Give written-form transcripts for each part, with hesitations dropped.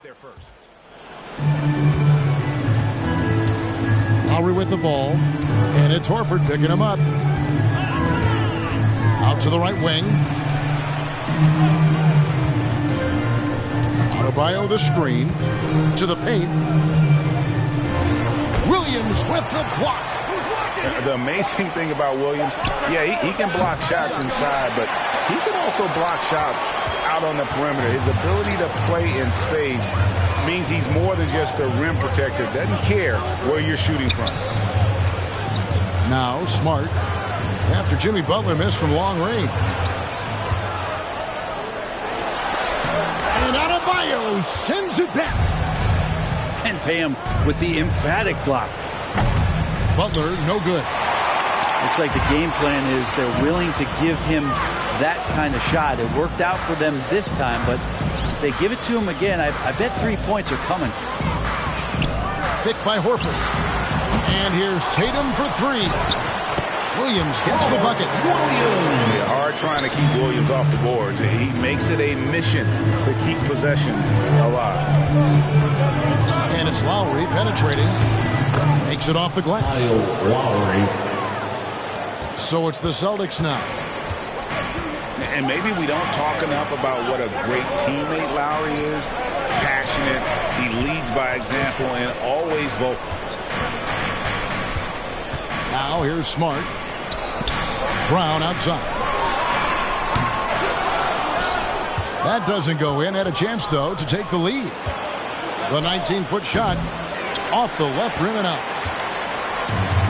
there first. Lowry with the ball, and it's Horford picking him up. Out to the right wing. Adebayo the screen to the paint. Williams with the block. The amazing thing about Williams, he can block shots inside, but he can also block shots out on the perimeter. His ability to play in space means he's more than just a rim protector. Doesn't care where you're shooting from. Now Smart, after Jimmy Butler missed from long range. And Adebayo sends it back. And pay him with the emphatic block. Butler, no good. Looks like the game plan is they're willing to give him that kind of shot. It worked out for them this time, but if they give it to him again, I bet 3 points are coming. Pick by Horford. And here's Tatum for three. Williams gets the bucket. Yeah, hard trying to keep Williams off the boards. He makes it a mission to keep possessions alive. And it's Lowry penetrating. Makes it off the glass. Lowry. So it's the Celtics now. And maybe we don't talk enough about what a great teammate Lowry is. Passionate. He leads by example and always vocal. Now here's Smart. Brown outside. That doesn't go in. Had a chance, though, to take the lead. The 19-foot shot off the left rim and out.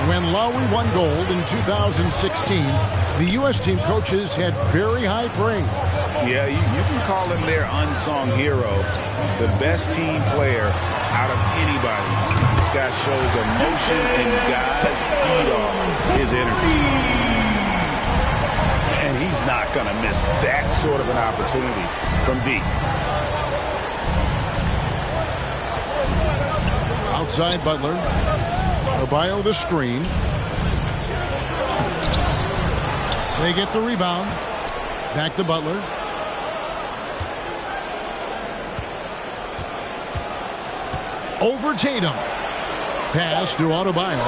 When Lowry won gold in 2016, the U.S. team coaches had very high praise. Yeah, you can call him their unsung hero. The best team player out of anybody. This guy shows emotion and guys feed off his energy. And he's not going to miss that sort of an opportunity from deep. Outside Butler. Adebayo the screen. They get the rebound. Back to Butler. Over Tatum. Pass to Adebayo.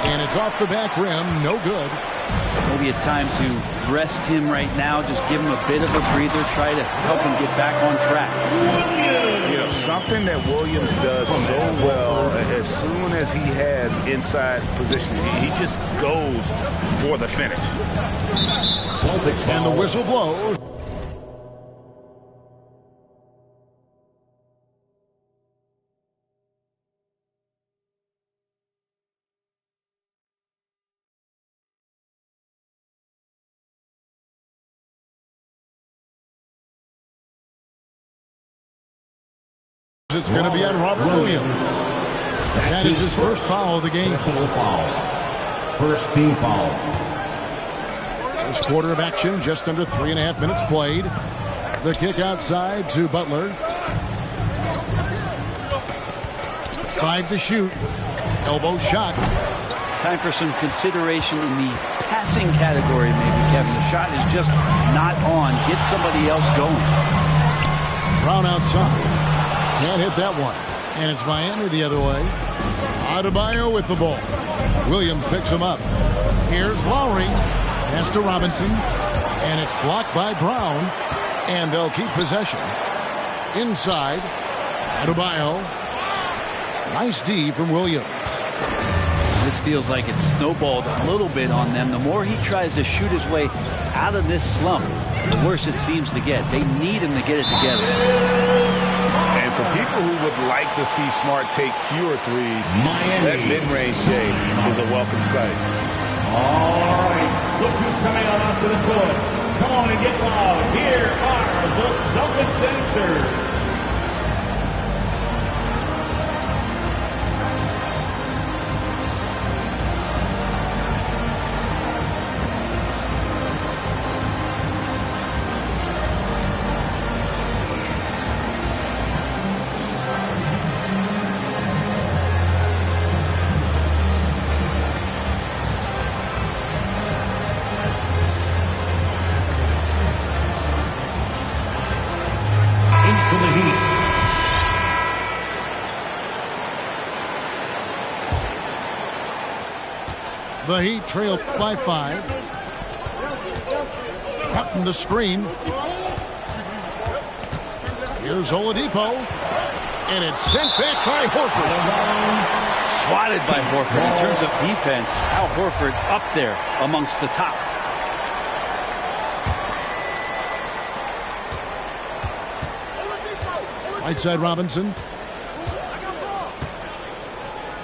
And it's off the back rim. No good. Maybe a time to rest him right now. Just give him a bit of a breather. Try to help him get back on track. You know, something that Williams does so well, as soon as he has inside position, he just goes for the finish. And the whistle blows. It's going to be on Robert Williams. That is his first foul of the game. First team foul. First quarter of action, just under 3.5 minutes played. The kick outside to Butler. 5 to shoot. Elbow shot. Time for some consideration in the passing category, maybe, Kevin. The shot is just not on. Get somebody else going. Brown outside. Can't hit that one. And it's Miami the other way. Adebayo with the ball. Williams picks him up. Here's Lowry. Pass to Robinson. And it's blocked by Brown. And they'll keep possession. Inside. Adebayo. Nice D from Williams. This feels like it's snowballed a little bit on them. The more he tries to shoot his way out of this slump, the worse it seems to get. They need him to get it together. And for people who would like to see Smart take fewer threes, that mid-range game is a welcome sight. All right, look who's coming on onto the court. Come on and get loud. Here are the Celtics dancers. The Heat trail by 5. Cutting the screen. Here's Oladipo. And it's sent back by Horford. Swatted by Horford. In terms of defense, Al Horford up there amongst the top. Right side Robinson.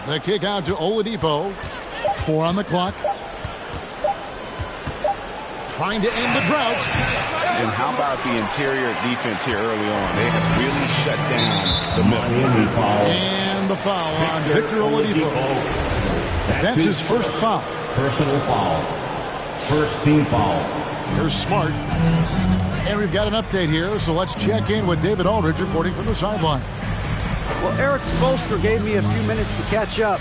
The kick out to Oladipo. 4 on the clock. Trying to end the drought. And how about the interior defense here early on? They have really shut down the middle. And the foul on Victor Oladipo. That's his first foul. Personal foul. First team foul. Here's Smart. And we've got an update here, so let's check in with David Aldridge reporting from the sideline. Well, Eric Spoelstra gave me a few minutes to catch up.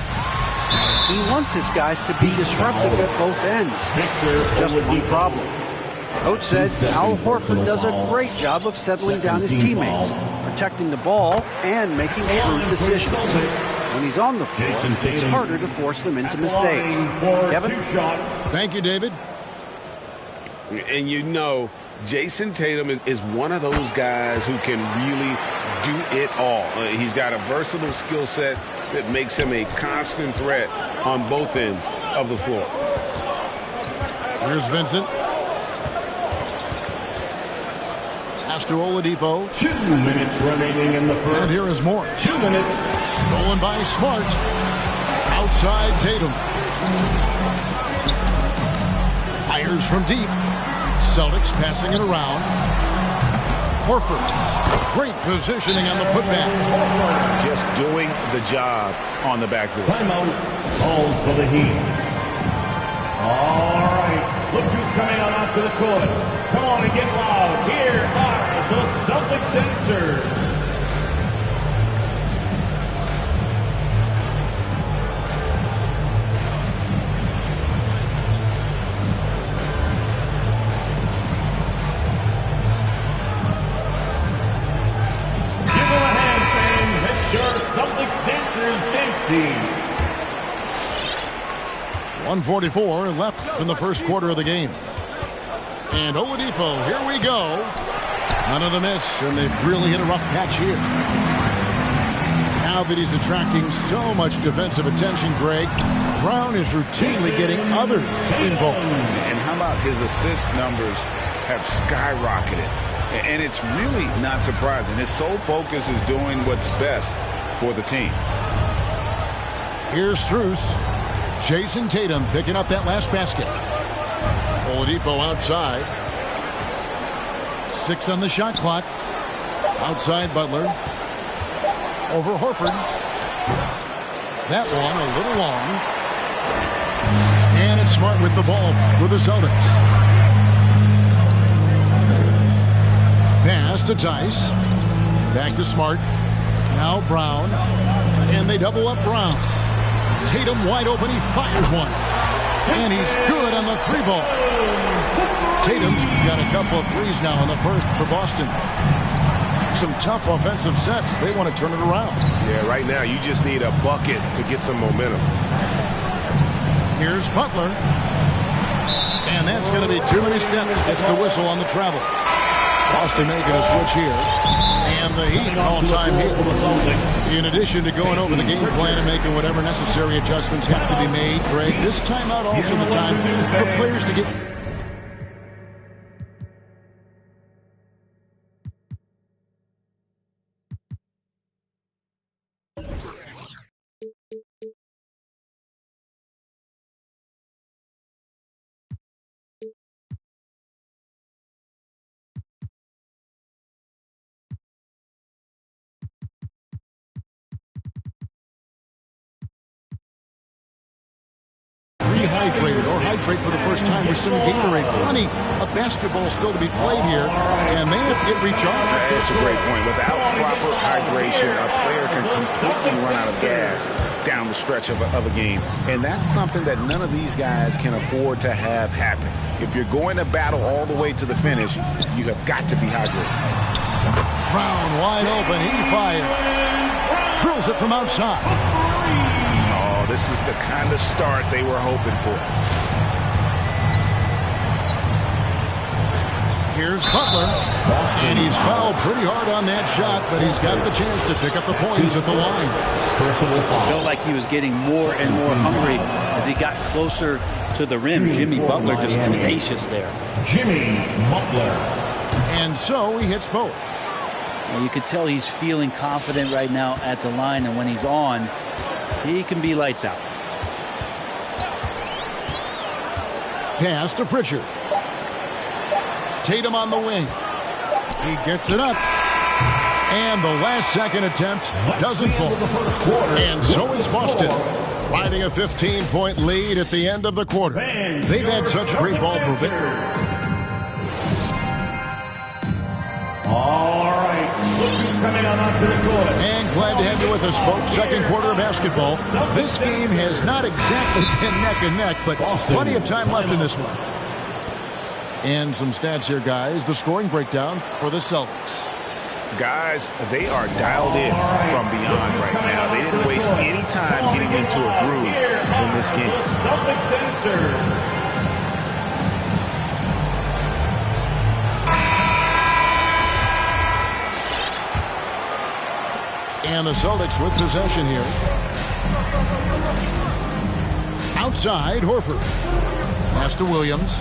He wants his guys to be disruptive at both ends. Just one problem. Coach said Al Horford does a great job of settling down his teammates, protecting the ball, and making shrewd decisions. When he's on the floor, it's harder to force them into mistakes. Kevin? Thank you, David. And you know, Jason Tatum is one of those guys who can really do it all. He's got a versatile skill set that makes him a constant threat on both ends of the floor. Here's Vincent. Pass to Oladipo. 2 minutes remaining in the first. And here is Morris. 2 minutes. Stolen by Smart. Outside Tatum. Fires from deep. Celtics passing it around. Horford. Great positioning on the putback. Just doing the job on the backboard. Timeout called for the Heat. All right. Look who's coming on onto the court. Come on and get loud. Here are the Celtics dancers. Celtics dancers dance team. 1:44 left in the first quarter of the game. And Oladipo, here we go. None of the miss, and they've really hit a rough patch here. Now that he's attracting so much defensive attention, Greg, Brown is routinely getting others involved. And how about his assist numbers have skyrocketed? And it's really not surprising. His sole focus is doing what's best for the team. Here's Strus. Jason Tatum picking up that last basket. Oladipo outside. 6 on the shot clock. Outside Butler. Over Horford. That one a little long. And it's Smart with the ball for the Celtics. Pass to Tice. Back to Smart. Now Brown. And they double up Brown. Tatum wide open. He fires one. And he's good on the 3-ball. Tatum's got a couple of threes now in the first for Boston. Some tough offensive sets. They want to turn it around. Yeah, right now you just need a bucket to get some momentum. Here's Butler. And that's going to be too many steps. Gets the whistle on the travel. Boston making a switch here. And the Heat all time here. In addition to going over the game plan and making whatever necessary adjustments have to be made, Greg, this timeout also the time for players to get... Rehydrated or hydrate for the first time with some Gatorade. Plenty of basketball still to be played here, and they have to get recharged. That's a great point. Without proper hydration, a player can completely run out of gas down the stretch of a game. And that's something that none of these guys can afford to have happen. If you're going to battle all the way to the finish, you have got to be hydrated. Brown wide open. He fires. Drills it from outside. This is the kind of start they were hoping for. Here's Butler, and he's fouled pretty hard on that shot, but he's got the chance to pick up the points at the line. Felt like he was getting more and more hungry as he got closer to the rim. Jimmy Butler just tenacious there. Jimmy Butler. And so he hits both. Well, you could tell he's feeling confident right now at the line, and when he's on, he can be lights out. Pass to Pritchard. Tatum on the wing. He gets it up. And the last second attempt doesn't fall. And so it's Boston, riding a 15-point lead at the end of the quarter. They've had such great ball movement. All right, look who's coming on onto the court. And glad to have you with us, folks. Second quarter of basketball. This game has not exactly been neck and neck, but plenty of time left in this one. And some stats here, guys. The scoring breakdown for the Celtics. Guys, they are dialed in from beyond right now. They didn't waste any time getting into a groove in this game. Celtics then serve. And the Celtics with possession here. Outside, Horford. Pass to Williams.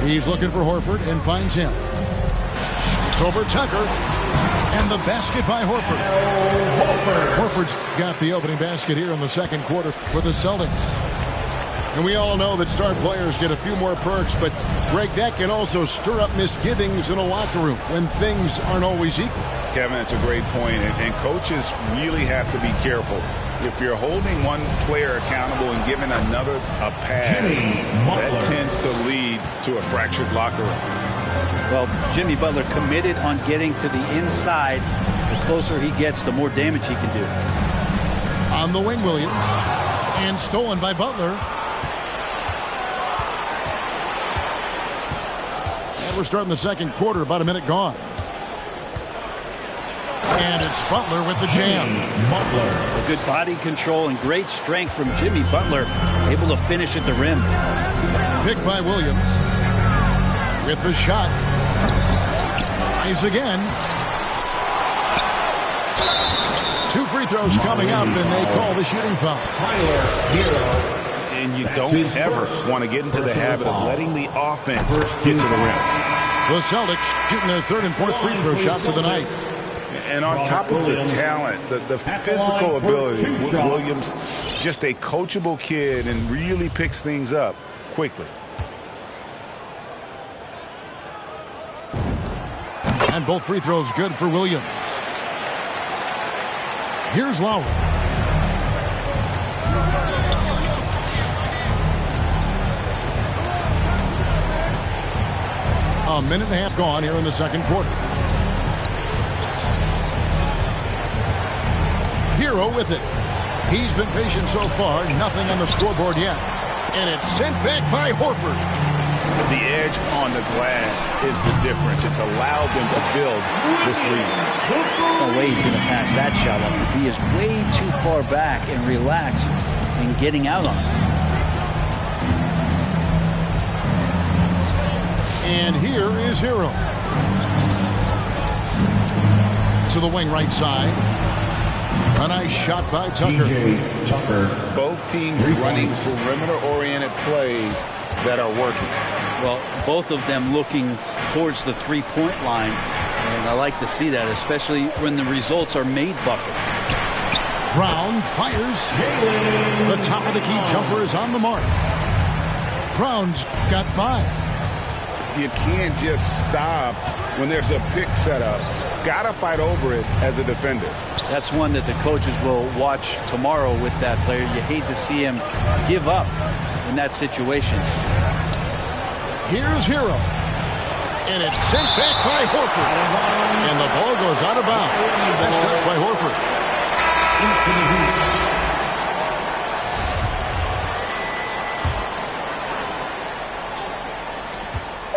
He's looking for Horford and finds him. Shoots over Tucker. And the basket by Horford. Horford's got the opening basket here in the second quarter for the Celtics. And we all know that star players get a few more perks, but Greg, that can also stir up misgivings in a locker room when things aren't always equal. Kevin, that's a great point, and coaches really have to be careful. If you're holding one player accountable and giving another a pass, that tends to lead to a fractured locker room. Well, Jimmy Butler committed on getting to the inside. The closer he gets, the more damage he can do. On the wing, Williams. And stolen by Butler. And we're starting the second quarter, about a minute gone. And it's Butler with the jam. Butler. Good body control and great strength from Jimmy Butler. Able to finish at the rim. Picked by Williams. With the shot. Tries again. 2 free throws coming up, and they call the shooting foul. And you don't ever want to get into the habit of letting the offense get to the rim. The Celtics shooting their third and fourth free throw shots of the night. And on top of the talent, the physical ability, Williams, just a coachable kid and really picks things up quickly. And both free throws good for Williams. Here's Lowry. A minute and a half gone here in the second quarter. Hero with it. He's been patient so far. Nothing on the scoreboard yet. And it's sent back by Horford. The edge on the glass is the difference. It's allowed them to build this lead. No way he's going to pass that shot up. The D is way too far back and relaxed in getting out on it. And here is Hero. To the wing right side. A nice shot by Tucker. Both teams running perimeter-oriented plays that are working. Well, both of them looking towards the three-point line, and I like to see that, especially when the results are made buckets. Brown fires. The top of the key jumper is on the mark. Brown's got 5. You can't just stop when there's a pick set up. Gotta fight over it as a defender. That's one that the coaches will watch tomorrow with that player. You hate to see him give up in that situation. Here's Hero. And it's sent back by Horford. And the ball goes out of bounds. Nice touch by Horford.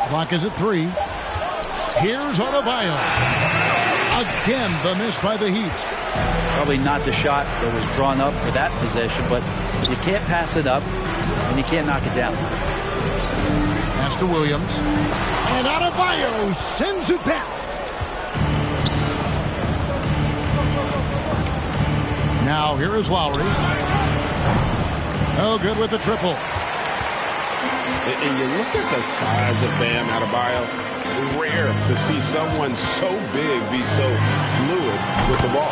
Clock is at 3. Here's Adebayo. Again, the miss by the Heat. Probably not the shot that was drawn up for that possession, but you can't pass it up, and you can't knock it down. Pass to Williams. And Adebayo sends it back. Now here is Lowry. Oh, good with the triple. And you look at the size of Bam Adebayo. Rare to see someone so big be so fluid with the ball.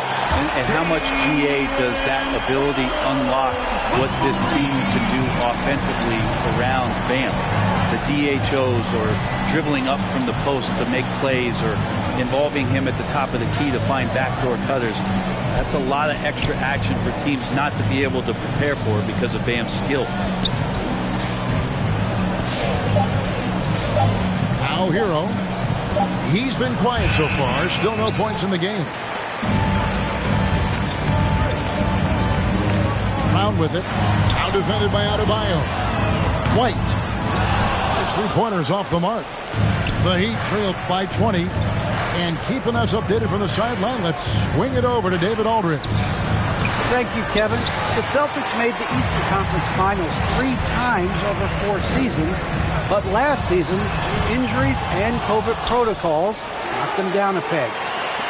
And how much GA does that ability unlock what this team can do offensively around Bam? The DHOs or dribbling up from the post to make plays or involving him at the top of the key to find backdoor cutters. That's a lot of extra action for teams not to be able to prepare for because of Bam's skill. Now Hero. He's been quiet so far. Still no points in the game. Brown with it. Now defended by Adebayo. White. His three-pointers off the mark. The Heat trail by 20. And keeping us updated from the sideline, let's swing it over to David Aldridge. Thank you, Kevin. The Celtics made the Eastern Conference Finals 3 times over 4 seasons, but last season, injuries and COVID protocols knocked them down a peg.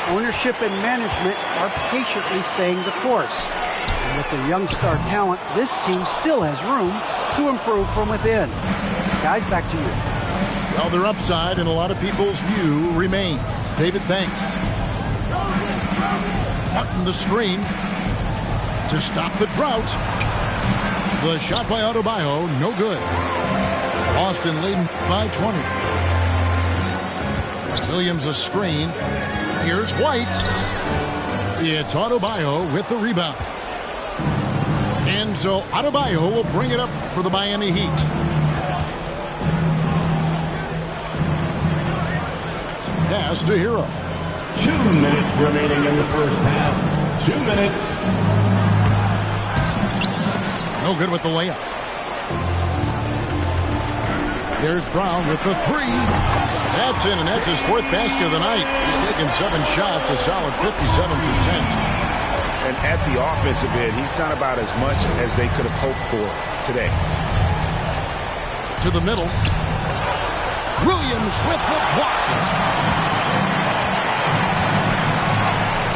Ownership and management are patiently staying the course. And with their young star talent, this team still has room to improve from within. Guys, back to you. Well, their upside in a lot of people's view remains. David, thanks. Martin the screen to stop the drought. The shot by Adebayo, no good. Boston leading by 20. Williams a screen. Here's White. It's Adebayo with the rebound. And so Adebayo will bring it up for the Miami Heat. Pass to Hero. 2 minutes remaining in the first half. 2 minutes. No good with the layup. There's Brown with the three. That's in, and that's his 4th basket of the night. He's taken 7 shots, a solid 57%. And at the offensive end, he's done about as much as they could have hoped for today. To the middle. Williams with the block.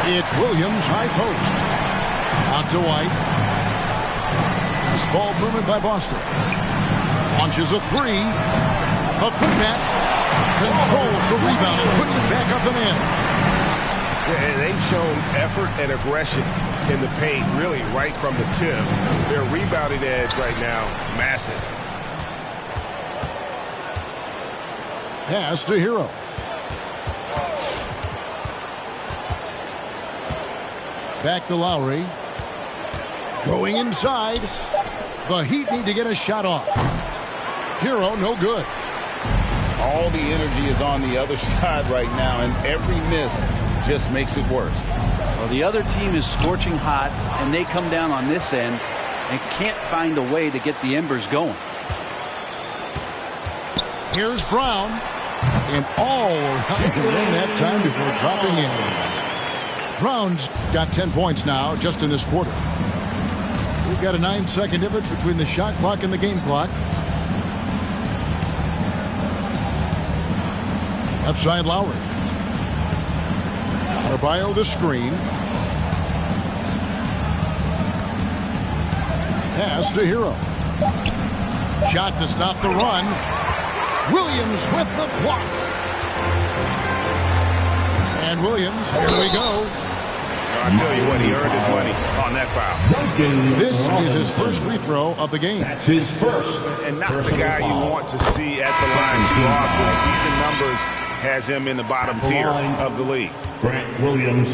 It's Williams, high post. Out to White. Nice ball movement by Boston. Launches a 3. A putback. Controls the rebound and puts it back up and in. Yeah, they've shown effort and aggression in the paint, really right from the tip. Their rebounding edge right now, massive. Pass to Hero. Back to Lowry. Going inside. The Heat need to get a shot off. Hero, no good. All the energy is on the other side right now, and every miss just makes it worse. Well, the other team is scorching hot, and they come down on this end and can't find a way to get the embers going. Here's Brown. And all around in that time before dropping in. Brown's got 10 points now just in this quarter. We've got a 9-second difference between the shot clock and the game clock. Left side Lowry. Adebayo the screen. Pass to Hero. Shot to stop the run. Williams with the block. And Williams, here we go. I'll tell you what, he earned his money on that foul. This is his first free throw of the game. That's his first. And not the guy you want to see at the line too often. Season numbers has him in the bottom tier of the league. Grant Williams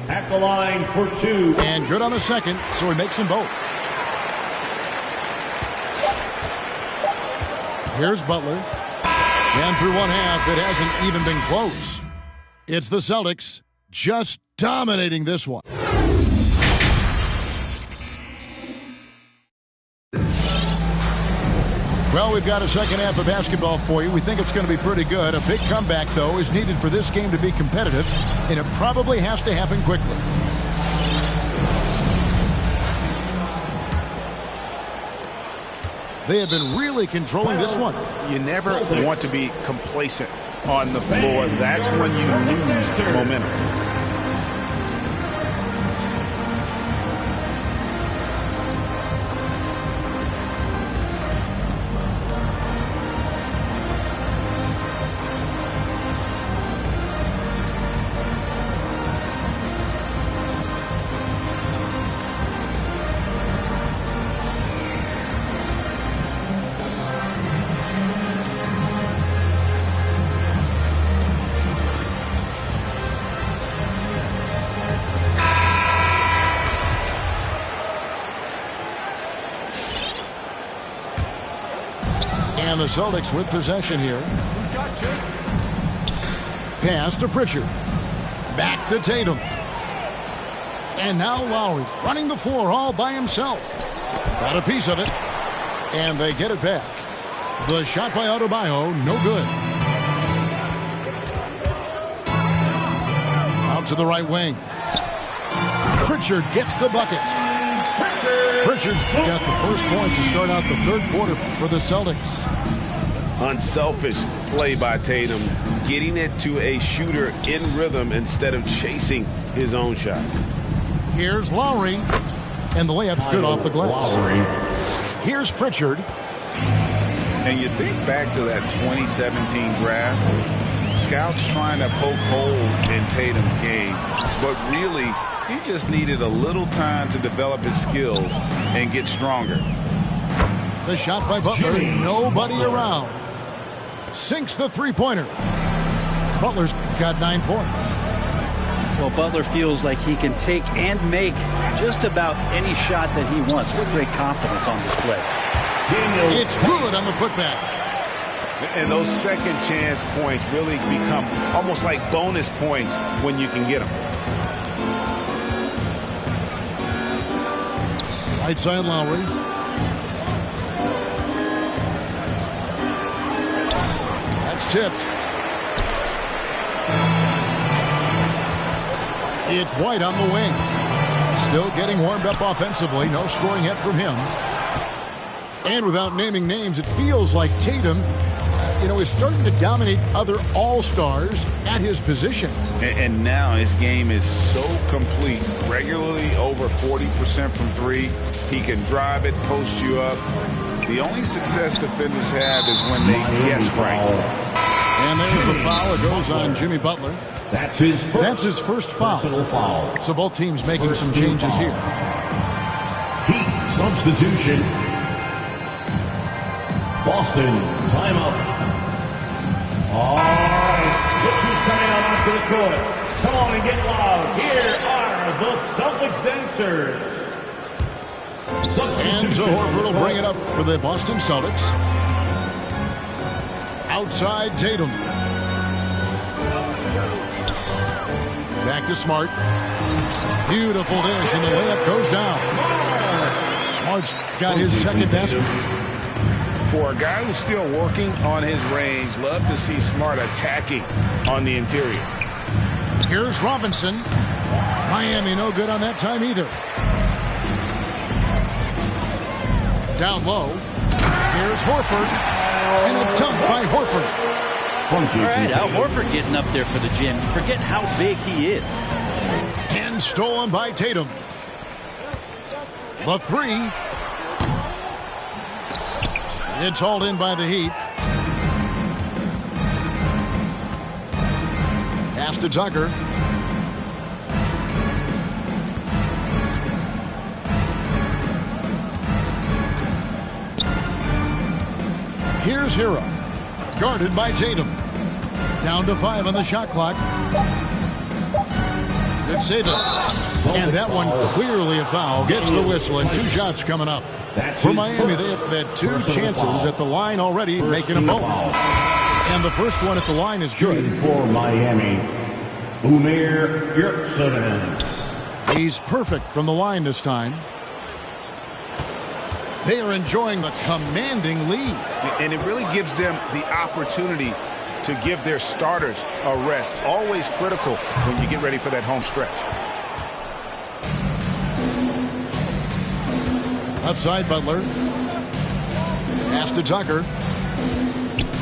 at the line for 2. And good on the second, so he makes them both. Here's Butler. And through one half, it hasn't even been close. It's the Celtics just dominating this one. Well, we've got a second half of basketball for you. We think it's going to be pretty good. A big comeback, though, is needed for this game to be competitive, and it probably has to happen quickly. They have been really controlling this one. You never want to be complacent on the floor. That's when you lose momentum. And the Celtics with possession here. Pass to Pritchard. Back to Tatum. And now Lowry running the floor all by himself. Got a piece of it. And they get it back. The shot by Adebayo, no good. Out to the right wing. Pritchard gets the bucket. Pritchard's got the first points to start out the third quarter for the Celtics. Unselfish play by Tatum, getting it to a shooter in rhythm instead of chasing his own shot. Here's Lowry, and the layup's good off the glass. Here's Pritchard. And you think back to that 2017 draft, scouts trying to poke holes in Tatum's game, but really, he just needed a little time to develop his skills and get stronger. The shot by Butler, nobody around. Sinks the three-pointer. Butler's got 9 points. Well, Butler feels like he can take and make just about any shot that he wants with great confidence on display. It's good on the putback. And those second chance points really become almost like bonus points when you can get them. Right side Lowry. That's tipped. It's White on the wing. Still getting warmed up offensively. No scoring yet from him. And without naming names, it feels like Tatum, is starting to dominate other all-stars at his position. And now his game is so complete. Regularly over 40% from three. He can drive it, post you up. The only success defenders have is when they guess right. And there's the foul. It goes on Jimmy Butler. That's his first foul. So both teams making some changes here. Heat substitution. Boston, timeout. All right, look who's coming out onto the court. Come on and get loud. Here are the Celtics dancers. And so Horford will bring it up for the Boston Celtics. Outside Tatum. Back to Smart. Beautiful dish, and the layup goes down. Smart's got his second basket. For a guy who's still working on his range, love to see Smart attacking on the interior. Here's Robinson. Miami no good on that time either. Down low. Here's Horford. And a dunk by Horford. All right, Al Horford getting up there for the gym. You forget how big he is. And stolen by Tatum. The three. It's hauled in by the Heat. Pass to Tucker. Here's Hero. Guarded by Tatum. Down to 5 on the shot clock. Good save it. And that one clearly a foul. Gets the whistle and 2 shots coming up. For Miami, they have had 2 chances at the line already, making them both. And the first one at the line is good. For Miami, Umir Yurtseven. He's perfect from the line this time. They are enjoying a commanding lead. And it really gives them the opportunity to give their starters a rest. Always critical when you get ready for that home stretch. Left side, Butler. Pass to Tucker.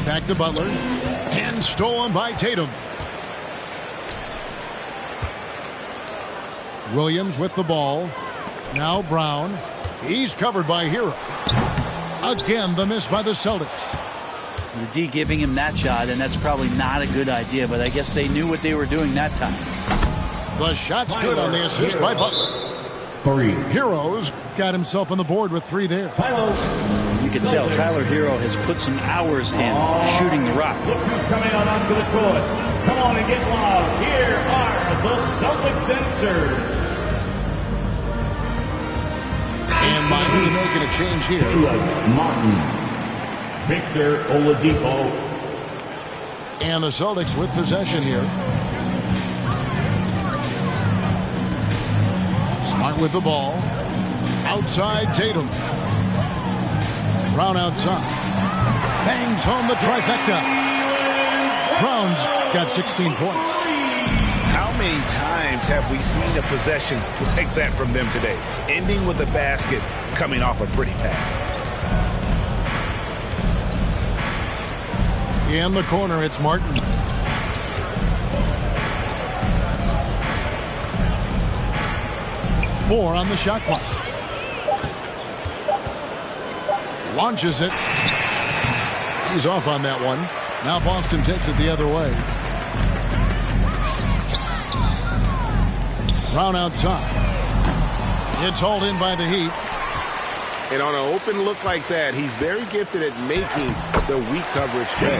Back to Butler. And stolen by Tatum. Williams with the ball. Now Brown. He's covered by Hero. Again, the miss by the Celtics. The D giving him that shot, and that's probably not a good idea, but I guess they knew what they were doing that time. The shot's good on the assist by Butler. 3. Heroes got himself on the board with 3 there. You can tell Tyler Hero has put some hours in shooting the rock. Look who's coming out onto the court. Come on and get loud. Here are the Celtics dancers. And Miami making a change here. Martin. Victor Oladipo. And the Celtics with possession here. Smart with the ball. Outside Tatum. Brown outside. Bangs home the trifecta. Brown's got 16 points. How many times have we seen a possession like that from them today? Ending with a basket, coming off a pretty pass. In the corner, it's Martin. Four on the shot clock. Launches it. He's off on that one. Now Boston takes it the other way. Brown outside. It's hauled in by the Heat. And on an open look like that, he's very gifted at making the weak coverage pay.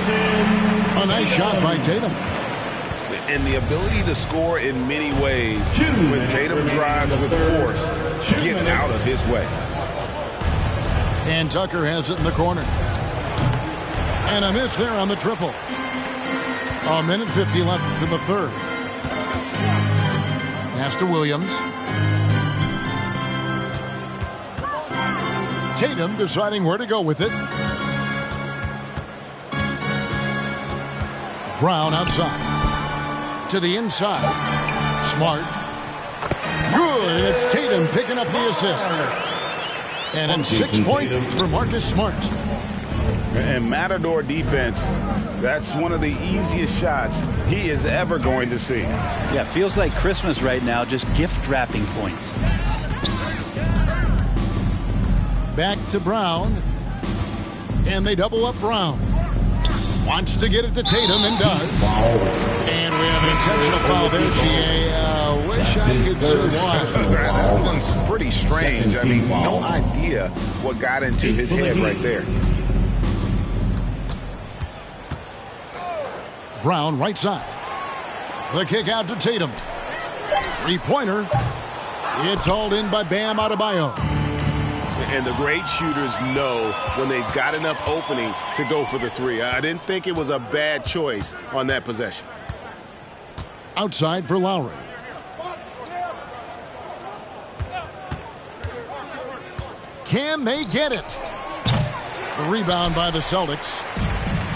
A nice shot by Tatum. And the ability to score in many ways when Tatum drives with force, get out of his way. And Tucker has it in the corner. And a miss there on the triple. A minute 50 left in the third. Pass to Williams. Tatum deciding where to go with it. Brown outside. To the inside. Smart. Good, and it's Tatum picking up the assist. And it's 6 points for Marcus Smart. And Matador defense, that's one of the easiest shots he is ever going to see. Yeah, feels like Christmas right now, just gift wrapping points. Back to Brown. And they double up Brown. Wants to get it to Tatum and does. And we have an intentional foul there, GA. Wish I could say why. That one's pretty strange. I mean, no idea what got into his head right there. Brown right side. The kick out to Tatum. Three-pointer. It's hauled in by Bam Adebayo. And the great shooters know when they've got enough opening to go for the three. I didn't think it was a bad choice on that possession. Outside for Lowry. Can they get it? The rebound by the Celtics.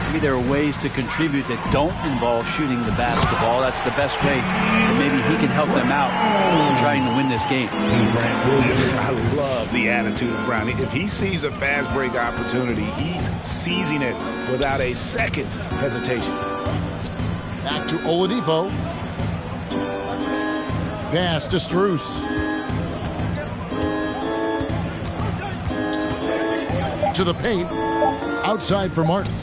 Maybe there are ways to contribute that don't involve shooting the basketball. That's the best way. And maybe he can help them out in trying to win this game. I love the attitude of Brown. If he sees a fast break opportunity, he's seizing it without a second's hesitation. Back to Oladipo. Pass to Strus. To the paint. Outside for Martin.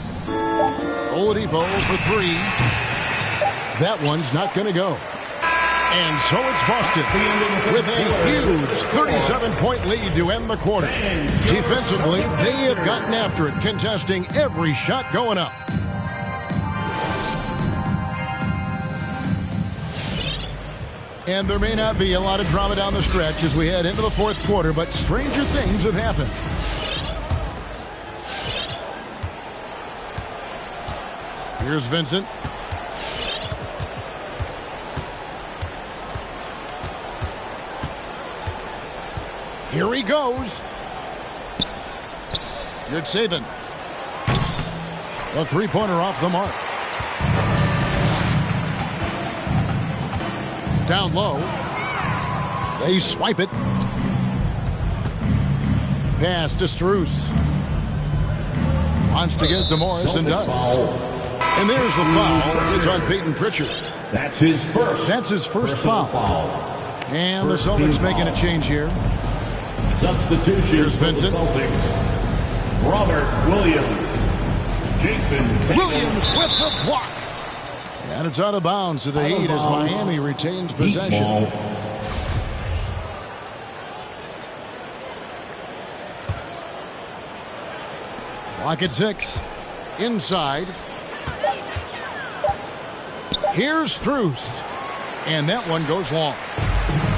Oladipo for three. That one's not going to go. And so it's Boston with a huge 37-point lead to end the quarter. Defensively, they have gotten after it, contesting every shot going up. And there may not be a lot of drama down the stretch as we head into the fourth quarter, but stranger things have happened. Here's Vincent. Here he goes. Good saving. A three-pointer off the mark. Down low. They swipe it. Pass to Strus. Wants to get it to Morris and does. And there's the foul. It's on Peyton Pritchard. That's his first. That's his first foul. And the Celtics making a change here. Substitution. Here's Vincent. Celtics. Robert Williams. Jason Tatum. Williams with the block. And it's out of bounds to the Heat as Miami retains possession. Clock at 6. Inside. Here's Strus. And that one goes long.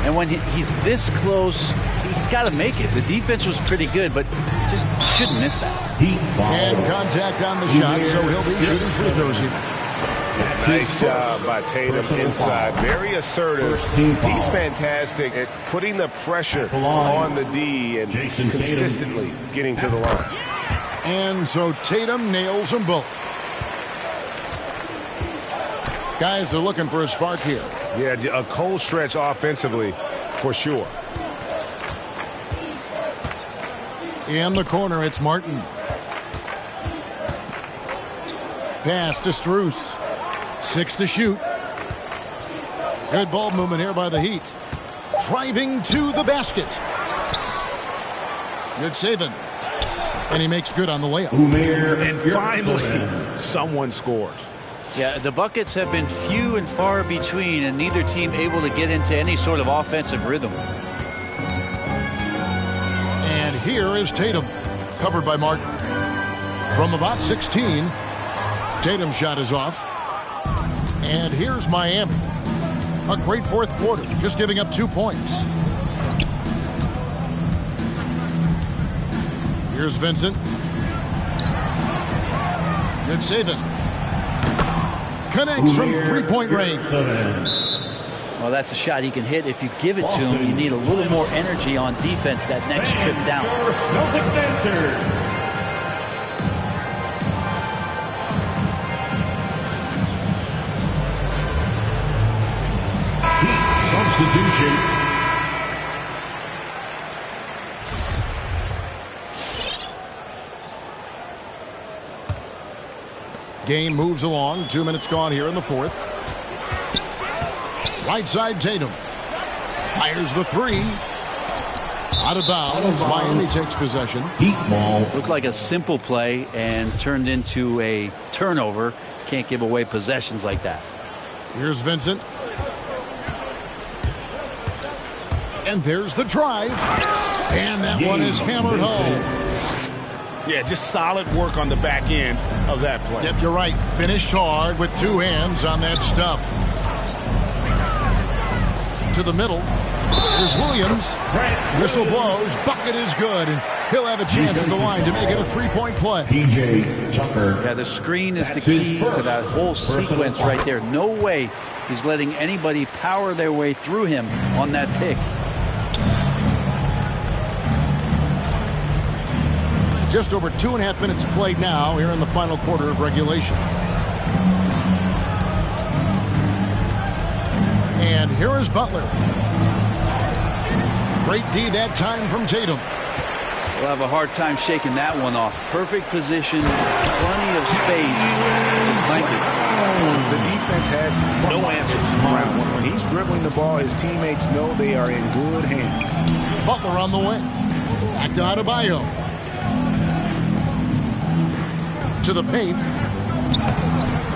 And when he's this close, he's got to make it. The defense was pretty good, but just shouldn't miss that. And contact on the shot, so he'll be shooting free throws here. Nice job by Tatum inside. Very assertive. He's fantastic at putting the pressure on the D and consistently getting to the line. And so Tatum nails them both. Guys are looking for a spark here. Yeah, a cold stretch offensively for sure. In the corner, it's Martin. Pass to Strus. 6 to shoot. Good ball movement here by the Heat. Driving to the basket. Good saving. And he makes good on the layup. And finally, someone scores. Yeah, the buckets have been few and far between, and neither team able to get into any sort of offensive rhythm. And here is Tatum, covered by Martin. From about 16, Tatum's shot is off. And here's Miami. A great fourth quarter, just giving up 2 points. Here's Vincent. Good saving. Connects from three-point range. Well, that's a shot he can hit. If you give it to him, you need a little more energy on defense that next trip down. Celtics answer. Substitution. Game moves along. 2 minutes gone here in the fourth. Right side Tatum. Fires the three. Out of bounds. Miami takes possession. Looked like a simple play and turned into a turnover. Can't give away possessions like that. Here's Vincent. And there's the drive. And that one is hammered home. Yeah, just solid work on the back end of that play. Yep, you're right. Finished hard with 2 hands on that stuff. To the middle. Here's Williams. Whistle blows. Bucket is good. And he'll have a chance at the line to make it a three-point play. PJ Tucker. Yeah, the screen is the key to that whole sequence right there. No way he's letting anybody power their way through him on that pick. Just over 2.5 minutes played now here in the final quarter of regulation. And here is Butler. Great D that time from Tatum. We'll have a hard time shaking that one off. Perfect position, plenty of space. Just clanked it. The defense has no answer around him. When he's dribbling the ball, his teammates know they are in good hands. Butler on the wing. Back to Adebayo. To the paint.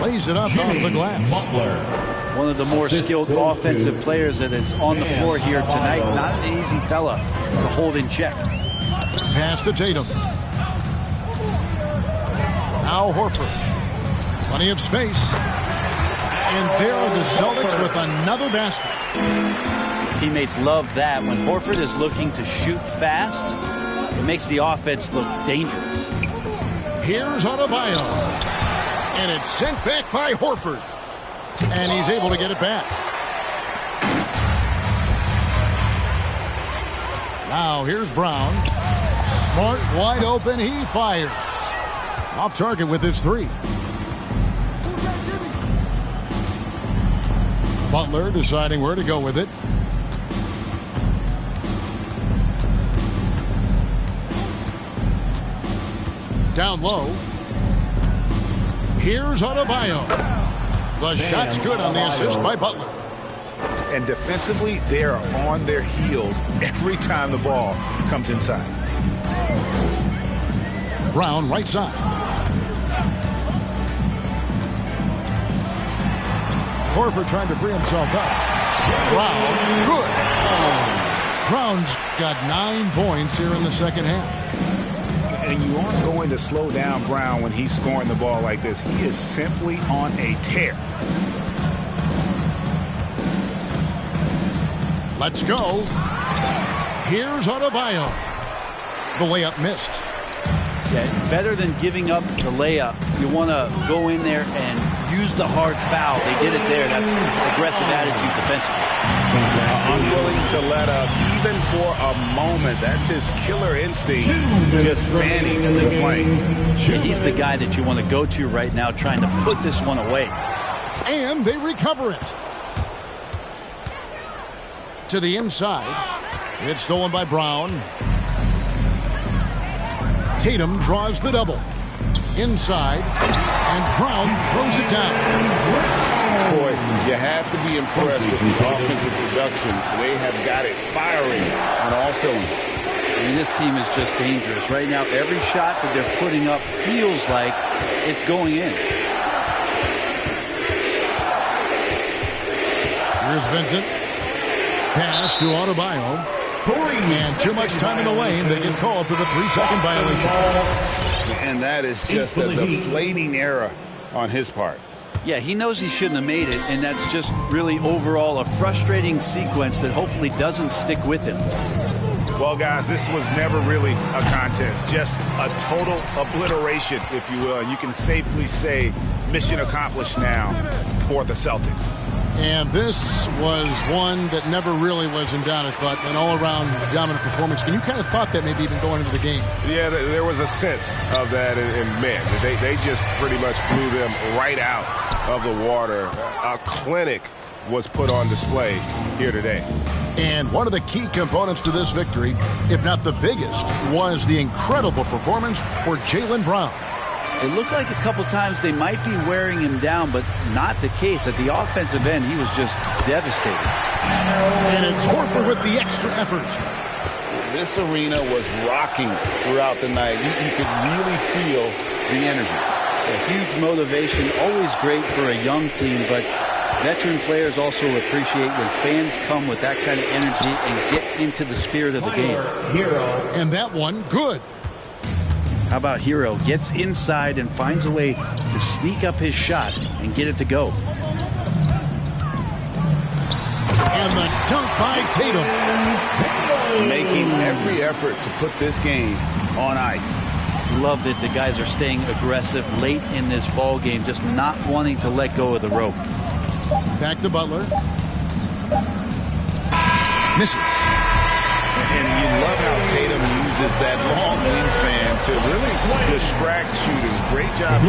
Lays it up off the glass. One of the more skilled offensive players that is on the floor here tonight. Not an easy fella to hold in check. Pass to Tatum. Now Horford. Plenty of space. And there are the Celtics with another basket. Teammates love that. When Horford is looking to shoot fast, it makes the offense look dangerous. Here's Adebayo. And it's sent back by Horford. And he's able to get it back. Now here's Brown. Smart, wide open, he fires. Off target with his 3. Butler deciding where to go with it. Down low. Here's Adebayo. The shot's good on the assist by Butler. And defensively, they are on their heels every time the ball comes inside. Brown right side. Horford trying to free himself up. Brown, good. Brown's got 9 points here in the second half. And you aren't going to slow down Brown when he's scoring the ball like this. He is simply on a tear. Let's go. Here's Adebayo. The layup missed. Yeah, better than giving up the layup. You want to go in there and use the hard foul. They did it there. That's aggressive attitude defensively. Unwilling to let up even for a moment. That's his killer instinct, just fanning the flames. Yeah, he's the guy that you want to go to right now trying to put this one away. And they recover it. To the inside. It's stolen by Brown. Tatum draws the double. Inside. And Brown throws it down. Boy, you have to be impressed with the offensive production. They have got it firing on all cylinders. I mean, this team is just dangerous. Right now, every shot that they're putting up feels like it's going in. Here's Vincent. Pass to Adebayo. And too much time in the lane. They get called for the 3-second violation. And that is just a deflating error on his part. Yeah, he knows he shouldn't have made it, and that's just really overall a frustrating sequence that hopefully doesn't stick with him. Well, guys, this was never really a contest. Just a total obliteration, if you will. And you can safely say mission accomplished now for the Celtics. And this was one that never really was in doubt, I thought, an all-around dominant performance. And you kind of thought that maybe even going into the game. Yeah, there was a sense of that in men. They just pretty much blew them right out of the water. A clinic was put on display here today. And one of the key components to this victory, if not the biggest, was the incredible performance for Jaylen Brown. It looked like a couple times they might be wearing him down, but not the case. At the offensive end, he was just devastating. And it's Horford with the extra effort. This arena was rocking throughout the night. You could really feel the energy. A huge motivation, always great for a young team, but veteran players also appreciate when fans come with that kind of energy and get into the spirit of the game. And that one, good. How about Hero gets inside and finds a way to sneak up his shot and get it to go. And the dunk by Tatum. Making every effort to put this game on ice. Love that the guys are staying aggressive late in this ball game, just not wanting to let go of the rope. Back to Butler. Misses. And you love how Tatum uses that long wingspan to really distract shooters. Great job.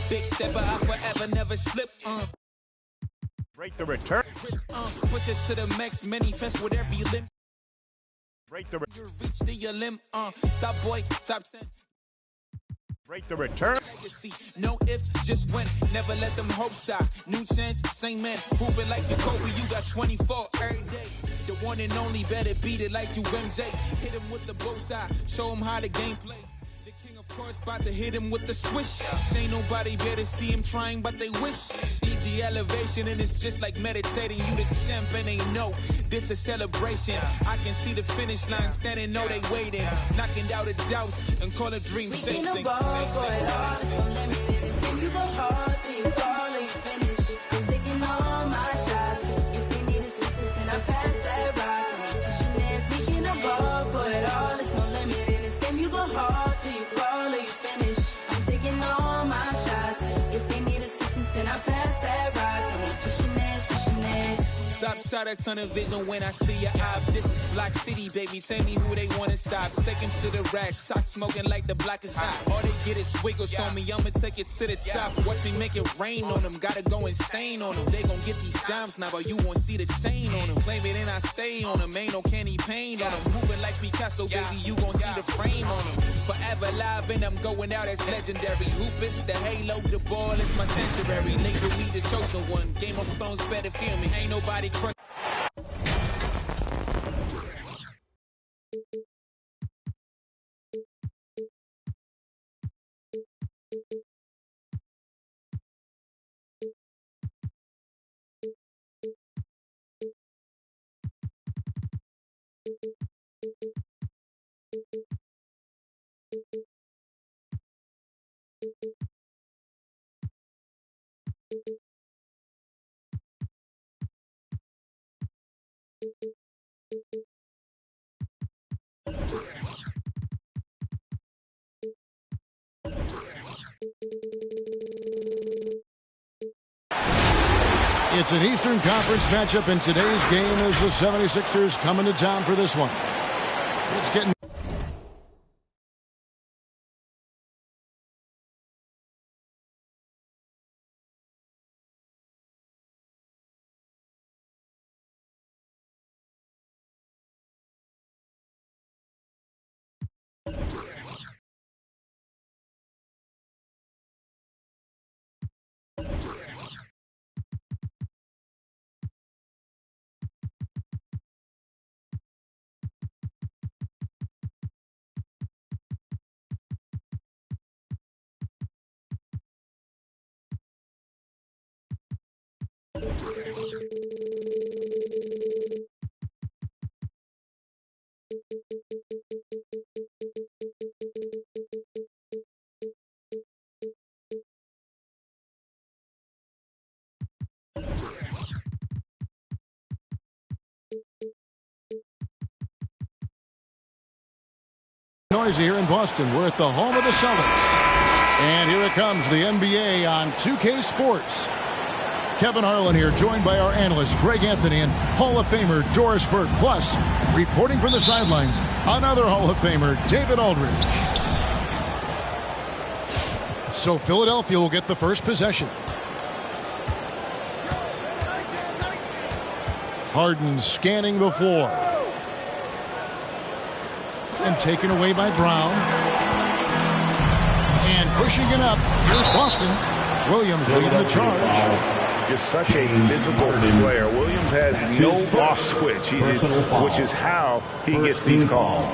Big stepper, I forever never slip. Break the return. Push it to the max, many fence with every limb. Break the You reach the limb. Top boy, top 10. Break the return. No if, just win. Never let them hopes die. New chance, same man. Hooping like you Kobe, you got 24 every day. The one and only, better beat it like you MJ. Hit him with the bow side, show him how the game play. The king, of course, about to hit him with the swish. Ain't nobody better see him trying, but they wish. Easy elevation, and it's just like meditating. You the champ, and they know this a celebration. I can see the finish line, standing, know they waiting. Knocking out the doubts and call a dream chasing. We can ball for it all, there's no limit in this game. You go hard till you fall or you finish. I'm taking all my shots. If they need assistance, then I pass that rock. I'm switching hands, we can ball for it all, there's no limit in this game. You go hard till you fall or you finish. I'm taking all my shots. If they need assistance, then I pass that rock. I'm switching hands, switching hands. Stop shot, a ton of vision when I see your eye. This is Block City, baby. Tell me who they want to stop. Take him to the rack. Shot smoking like the block is hot. All they get is wiggles on me. I'ma take it to the top. Watch me make it rain on them. Gotta go insane on them. They gon' get these dimes now, but you won't see the chain on them. Claim it and I stay on them. Ain't no candy paint on them. Moving like Picasso, baby. You gon' see the frame on them. Forever live and I'm going out as legendary. Hoop is the halo, the ball is my sanctuary. Label me the chosen one. Game of Thrones better feel me. Ain't nobody crush. It's an Eastern Conference matchup, and today's game is the 76ers coming to town for this one. It's getting... noisy here in Boston. We're at the home of the Celtics. And here it comes, the NBA on 2K Sports. Kevin Harlan here, joined by our analyst, Greg Anthony, and Hall of Famer Doris Burke. Plus, reporting from the sidelines, another Hall of Famer, David Aldridge. So Philadelphia will get the first possession. Harden scanning the floor. And taken away by Brown. And pushing it up. Here's Boston. Williams leading the charge. Just such a visible player. Williams has no off switch, which is how he gets these calls.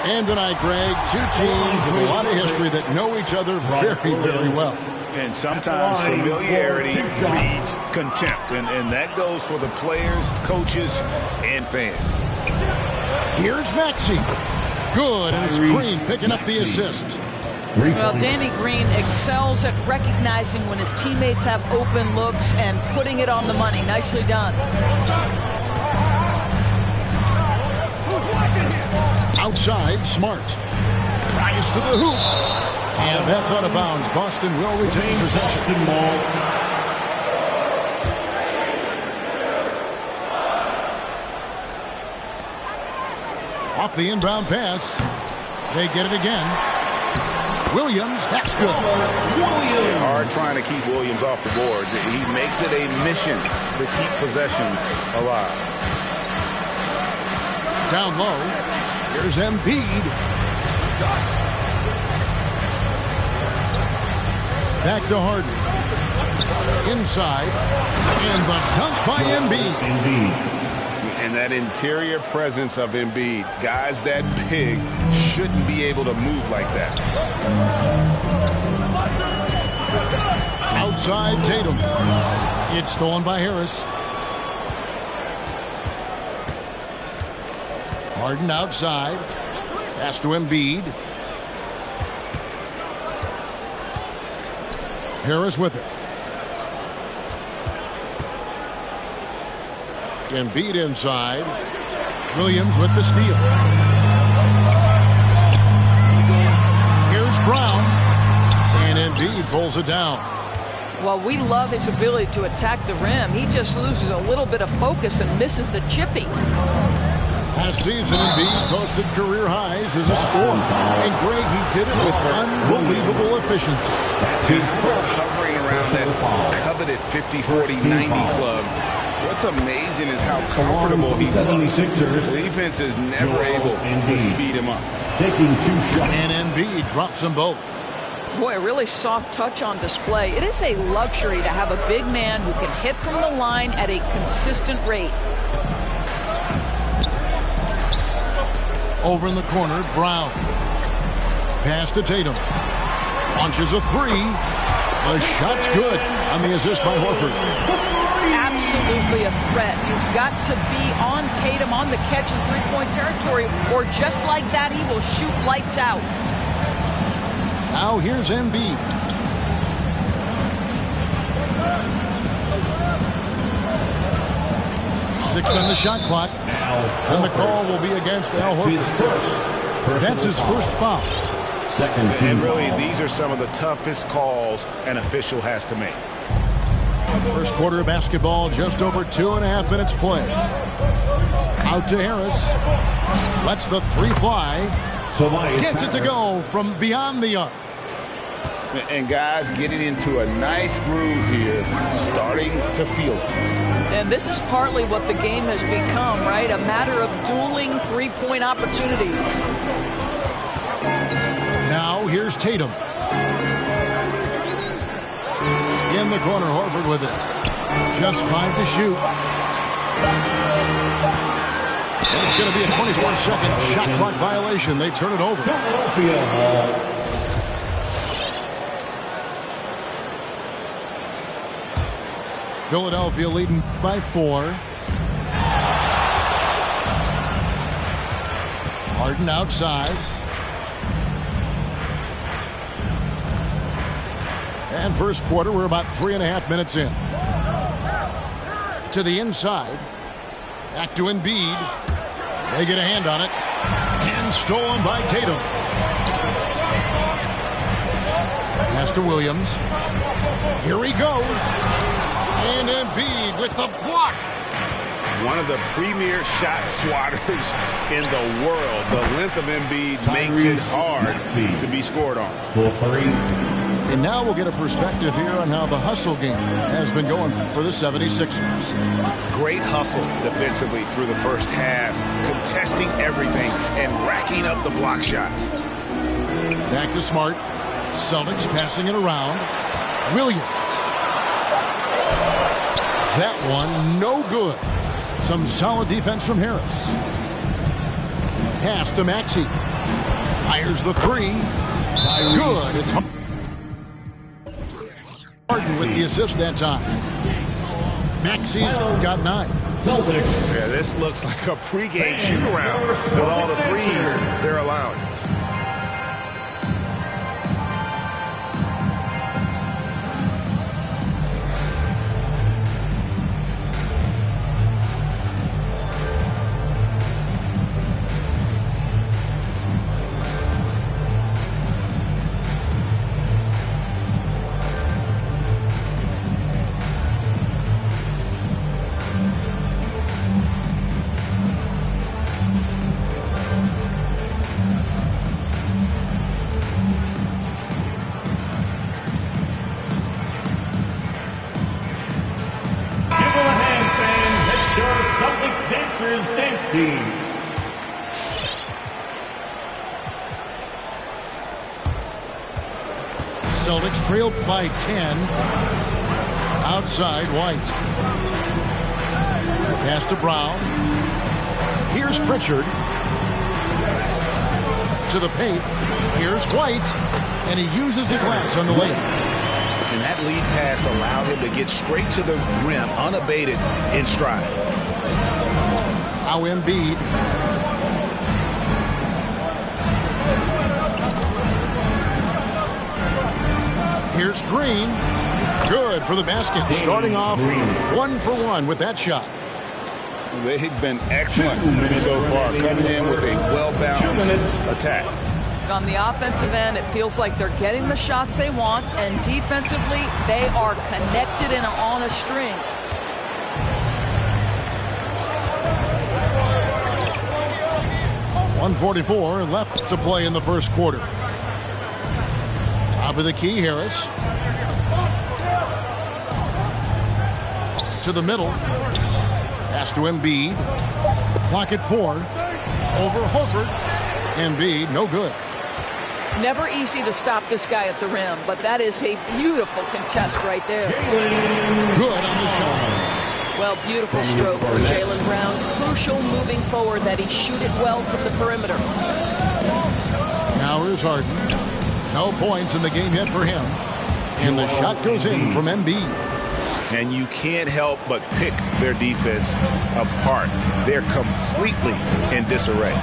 And tonight, Greg, two teams with a lot of history that know each other very, very well. And sometimes familiarity breeds contempt, and that goes for the players, coaches, and fans. Here's Maxey. Good, and it's Green picking up the assist. Well, Danny Green excels at recognizing when his teammates have open looks and putting it on the money. Nicely done. Outside, Smart. Rise to the hoop. And that's out of bounds. Boston will retain possession. Off the inbound pass. They get it again. Williams, that's good. Hard trying to keep Williams off the boards. He makes it a mission to keep possessions alive. Down low. Here's Embiid. Back to Harden. Inside. And the dunk by Embiid. And that interior presence of Embiid, guys that big shouldn't be able to move like that. Outside Tatum. It's stolen by Harris. Harden outside. Pass to Embiid. Harris with it. Embiid inside. Williams with the steal. Here's Brown. And Embiid pulls it down. Well, we love his ability to attack the rim. He just loses a little bit of focus and misses the chippy. Last season, Embiid posted career highs as a scorer. And Greg, he did it with unbelievable efficiency. Hovering around that coveted 50-40-90 club. What's amazing is how comfortable he was. The defense is never able to speed him up. Taking 2 shots. And Embiid drops them both. Boy, a really soft touch on display. It is a luxury to have a big man who can hit from the line at a consistent rate. Over in the corner, Brown. Pass to Tatum. Launches a 3. The shot's good on the assist by Horford. Absolutely a threat. You've got to be on Tatum on the catch in three-point territory, or just like that, he will shoot lights out. Now here's Embiid. Six on the shot clock. And the call will be against Al Horford. That's his first foul. And really, these are some of the toughest calls an official has to make. First quarter of basketball, just over 2.5 minutes play. Out to Harris. Lets the 3 fly. Gets it to go from beyond the arc. And guys getting into a nice groove here, starting to feel it. And this is partly what the game has become, right? A matter of dueling three-point opportunities. Now here's Tatum. In the corner, Horford with it. Just 5 to shoot. And it's going to be a 24-second shot clock violation. They turn it over. Philadelphia leading by 4. Harden outside. And first quarter, we're about 3.5 minutes in. To the inside. Back to Embiid. They get a hand on it. And stolen by Tatum. Pass to Williams. Here he goes. And Embiid with the block. One of the premier shot swatters in the world. The length of Embiid makes it hard to be scored on. For 3. And now we'll get a perspective here on how the hustle game has been going for the 76ers. Great hustle defensively through the first half, contesting everything and racking up the block shots. Back to Smart. Celtics passing it around. Williams. That one no good. Some solid defense from Harris. Pass to Maxey. Fires the 3. Good. It's Harden with the assist that time. Maxey's got 9. Celtics. Yeah, this looks like a pregame shoot-around with all the threes they're allowing. Celtics trail by 10. Outside, White. Pass to Brown. Here's Pritchard. To the paint. Here's White. And he uses the glass on the layup. And that lead pass allowed him to get straight to the rim, unabated, in stride. Now Embiid. Here's Green. Good for the basket. Starting off 1 for 1 with that shot. They've been excellent so far, coming in with a well-balanced attack. On the offensive end, it feels like they're getting the shots they want, and defensively, they are connected and on a string. .144 left to play in the first quarter. Top of the key, Harris. To the middle. Pass to Embiid. Clock at 4. Over Horford. Embiid, no good. Never easy to stop this guy at the rim, but that is a beautiful contest right there. Good on the shot. Well, beautiful stroke for Jaylen Brown. Crucial moving forward that he shoot it well from the perimeter. Now here's Harden. No points in the game yet for him. And the shot goes in from Embiid. And you can't help but pick their defense apart. They're completely in disarray.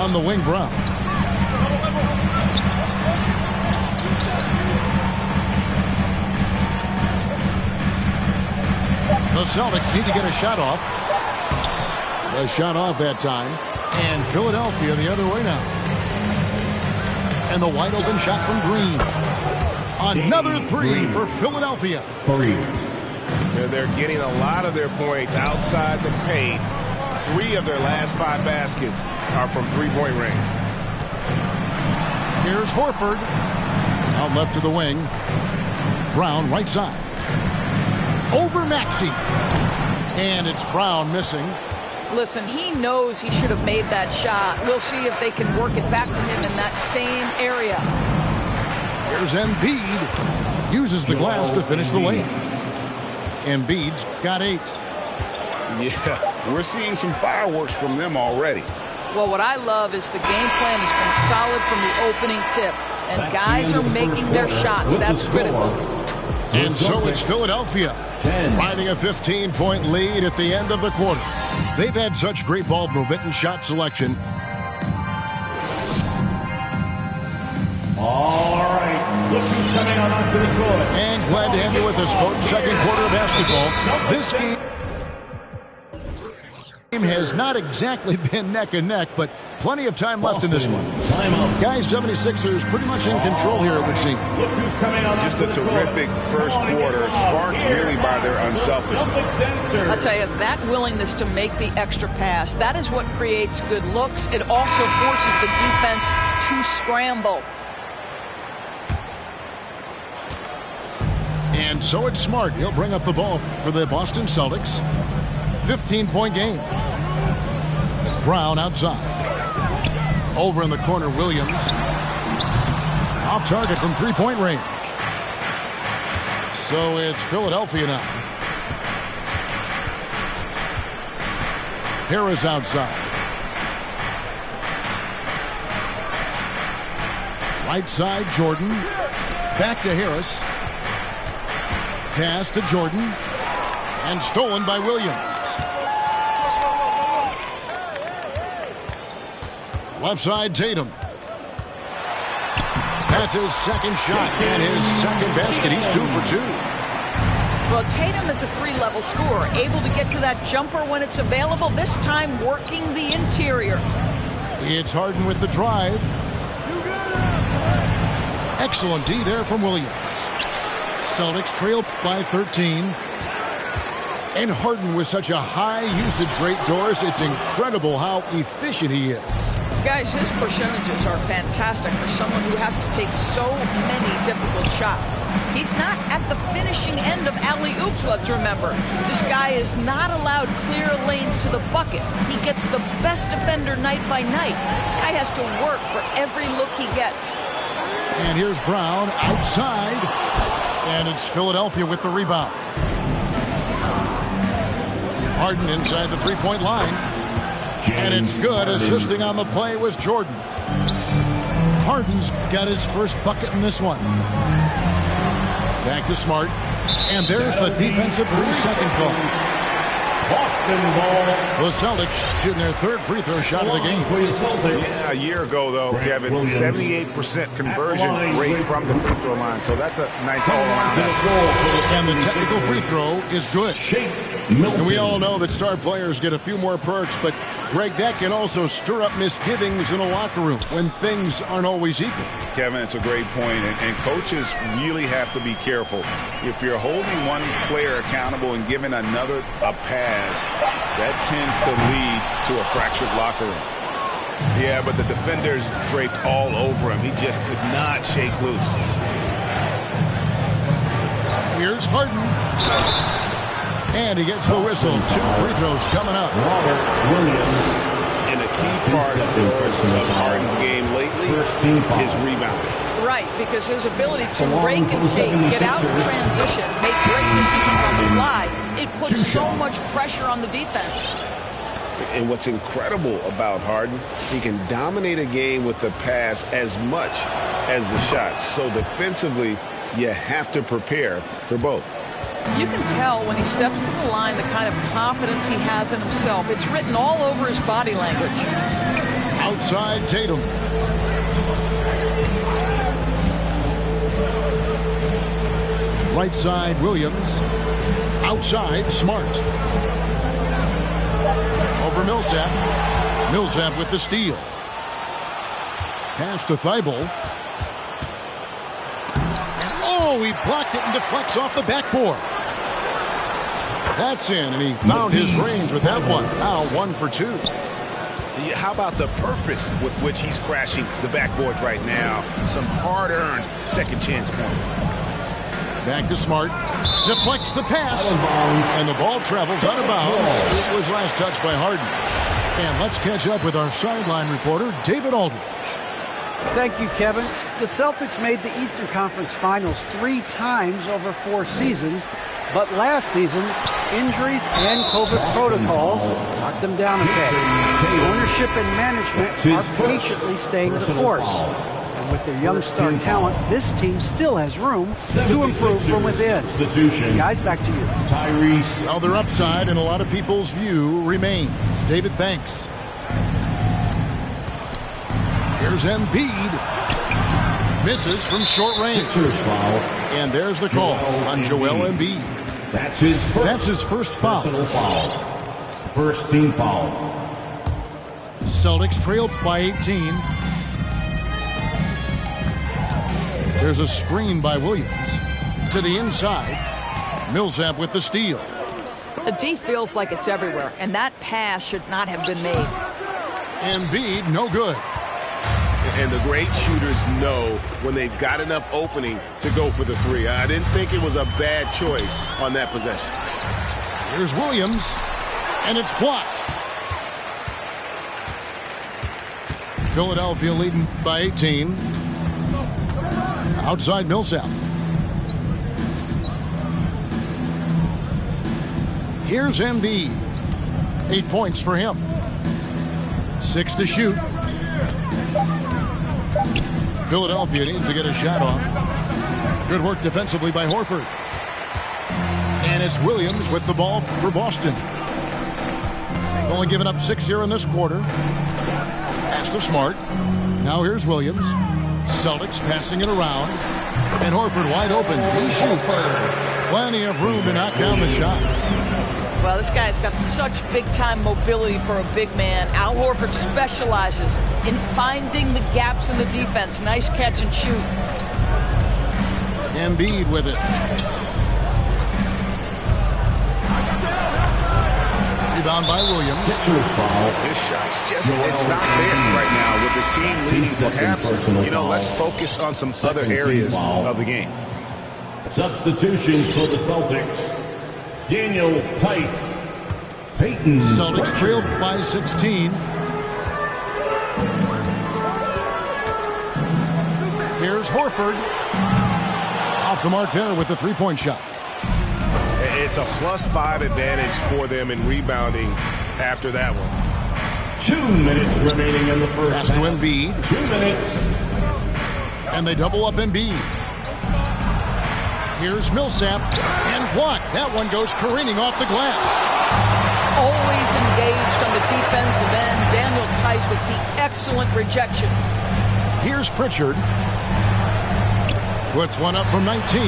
On the wing, Brown. The Celtics need to get a shot off. A shot off that time. And Philadelphia the other way now. And the wide open shot from Green. Another three for Philadelphia. They're getting a lot of their points outside the paint. 3 of their last 5 baskets are from three-point range. Here's Horford. Out left to the wing. Brown right side. Over Maxey. And it's Brown missing. Listen, he knows he should have made that shot. We'll see if they can work it back to him in that same area. Here's Embiid. Uses the glass to finish the layup. Embiid's got 8. Yeah, we're seeing some fireworks from them already. Well, what I love is the game plan has been solid from the opening tip. And guys are making their shots. That's critical. And so it's Philadelphia riding a 15-point lead at the end of the quarter. They've had such great ball movement and shot selection. All right, look who's coming on onto the court. And glad to have you with us, folks. Second quarter of basketball. This game has not exactly been neck and neck, but plenty of time left in this one. Guys, 76ers pretty much in control here, it would seem. Just a terrific first quarter, sparked really by their unselfishness. I'll tell you, that willingness to make the extra pass, that is what creates good looks. It also forces the defense to scramble. And so it's Smart. He'll bring up the ball for the Boston Celtics. 15-point game. Brown outside. Over in the corner, Williams. Off target from three-point range. So it's Philadelphia now. Harris outside. Right side, Jordan. Back to Harris. Pass to Jordan. And stolen by Williams. Left side, Tatum. That's his second shot and his second basket. He's 2 for 2. Well, Tatum is a 3-level scorer, able to get to that jumper when it's available, this time working the interior. It's Harden with the drive. Excellent D there from Williams. Celtics trail by 13. And Harden with such a high usage rate, Doris, it's incredible how efficient he is. Guys, his percentages are fantastic for someone who has to take so many difficult shots. He's not at the finishing end of alley-oops, let's remember. This guy is not allowed clear lanes to the bucket. He gets the best defender night by night. This guy has to work for every look he gets. And here's Brown outside. And it's Philadelphia with the rebound. Harden inside the three-point line. And it's good. Assisting on the play was Jordan. Harden's got his first bucket in this one. Back to Smart. And there's the defensive 3-second call. Boston ball. The Celtics shooting their third free throw shot of the game. Yeah, a year ago, though, Kevin, 78% conversion rate from the free throw line. So that's a nice all-around. And the technical free throw is good. And we all know that star players get a few more perks, but Greg, that can also stir up misgivings in a locker room when things aren't always equal. Kevin, it's a great point, and coaches really have to be careful. If you're holding one player accountable and giving another a pass, that tends to lead to a fractured locker room. Yeah, but the defenders draped all over him. He just could not shake loose. Here's Harden. And he gets the whistle. 2 free throws coming up. Robert Williams. And a key part of Harden's game lately, his rebounding. Right, because his ability to rake and take, get out in transition, make great decisions on the fly, it puts so much pressure on the defense. And what's incredible about Harden, he can dominate a game with the pass as much as the shots. So defensively, you have to prepare for both. You can tell when he steps to the line the kind of confidence he has in himself. It's written all over his body language. Outside Tatum. Right side Williams. Outside Smart. Over Millsap. Millsap with the steal. Pass to Thibault. Oh, he blocked it and deflects off the backboard. That's in, and he found his range with that one. Now 1 for 2. How about the purpose with which he's crashing the backboards right now? Some hard-earned second chance points. Back to Smart. Deflects the pass. And the ball travels out of bounds. It was last touched by Harden. And let's catch up with our sideline reporter, David Aldridge. Thank you, Kevin. The Celtics made the Eastern Conference Finals 3 times over 4 seasons, but last season, injuries and COVID protocols knocked them down a bit. Ownership and management are patiently staying the course. And with their young star talent, this team still has room to improve from within. Guys, back to you. Tyrese. Now their upside in a lot of people's view remains. David, thanks. Here's Embiid. Misses from short range. Foul. And there's the call on Joel Embiid. That's his first foul. First team foul. Celtics trailed by 18. There's a screen by Williams. To the inside. Millsap with the steal. The D feels like it's everywhere, and that pass should not have been made. Embiid, no good. And the great shooters know when they've got enough opening to go for the 3. I didn't think it was a bad choice on that possession. Here's Williams, and it's blocked. Philadelphia leading by 18. Outside Millsap. Here's Embiid. 8 points for him. 6 to shoot. Philadelphia needs to get a shot off. Good work defensively by Horford. And it's Williams with the ball for Boston. Only giving up 6 here in this quarter. Pass to Smart. Now here's Williams. Celtics passing it around. And Horford wide open. He shoots. Plenty of room to knock down the shot. Well, this guy's got such big-time mobility for a big man. Al Horford specializes in finding the gaps in the defense. Nice catch and shoot. Embiid with it. Rebound by Williams. His shot's just, it's not there right now. his team leading. Perhaps, let's focus on some other areas of the game. Substitutions for the Celtics. Daniel Tice. Peyton. Celtics trailed by 16. Here's Horford. Off the mark there with the three-point shot. It's a +5 advantage for them in rebounding after that one. 2 minutes remaining in the first Pass to half. Embiid. 2 minutes. And they double up Embiid. Here's Millsap. And blocked. That one goes careening off the glass. Always engaged on the defensive end. Daniel Tice with the excellent rejection. Here's Pritchard. Puts one up from 19.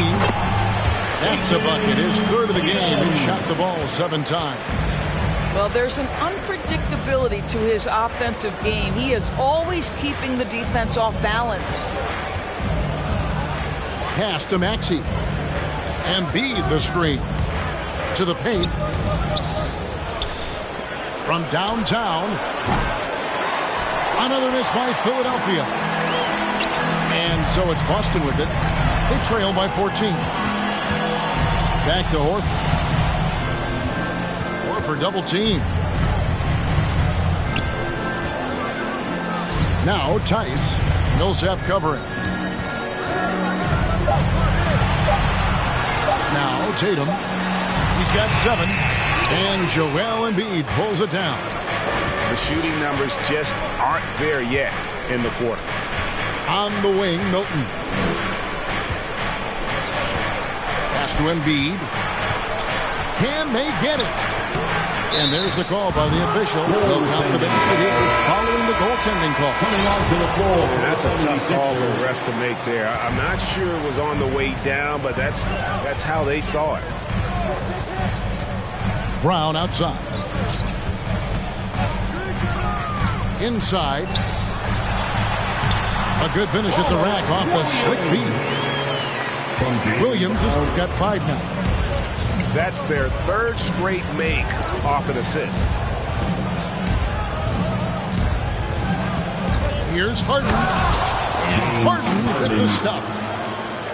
That's a bucket. His third of the game. He shot the ball 7 times. Well, there's an unpredictability to his offensive game. He is always keeping the defense off balance. Pass to Maxey. Embiid the screen. To the paint. From downtown. Another miss by Philadelphia. And so it's Boston with it. They trail by 14. Back to Horford. Horford double team. Now Tice. Millsap covering. Now Tatum. He's got 7. And Joel Embiid pulls it down. The shooting numbers just aren't there yet in the quarter. On the wing, Milton. Pass to Embiid. Can they get it? And there's the call by the official. They'll count the basket here following the goaltending call. Coming onto the floor. That's a tough call for the ref to make there. I'm not sure it was on the way down, but that's how they saw it. Brown outside. Inside. A good finish at the rack off the slick feed. Williams has got 5 now. That's their 3rd straight make off an assist. Here's Harden. And Harden with the stuff.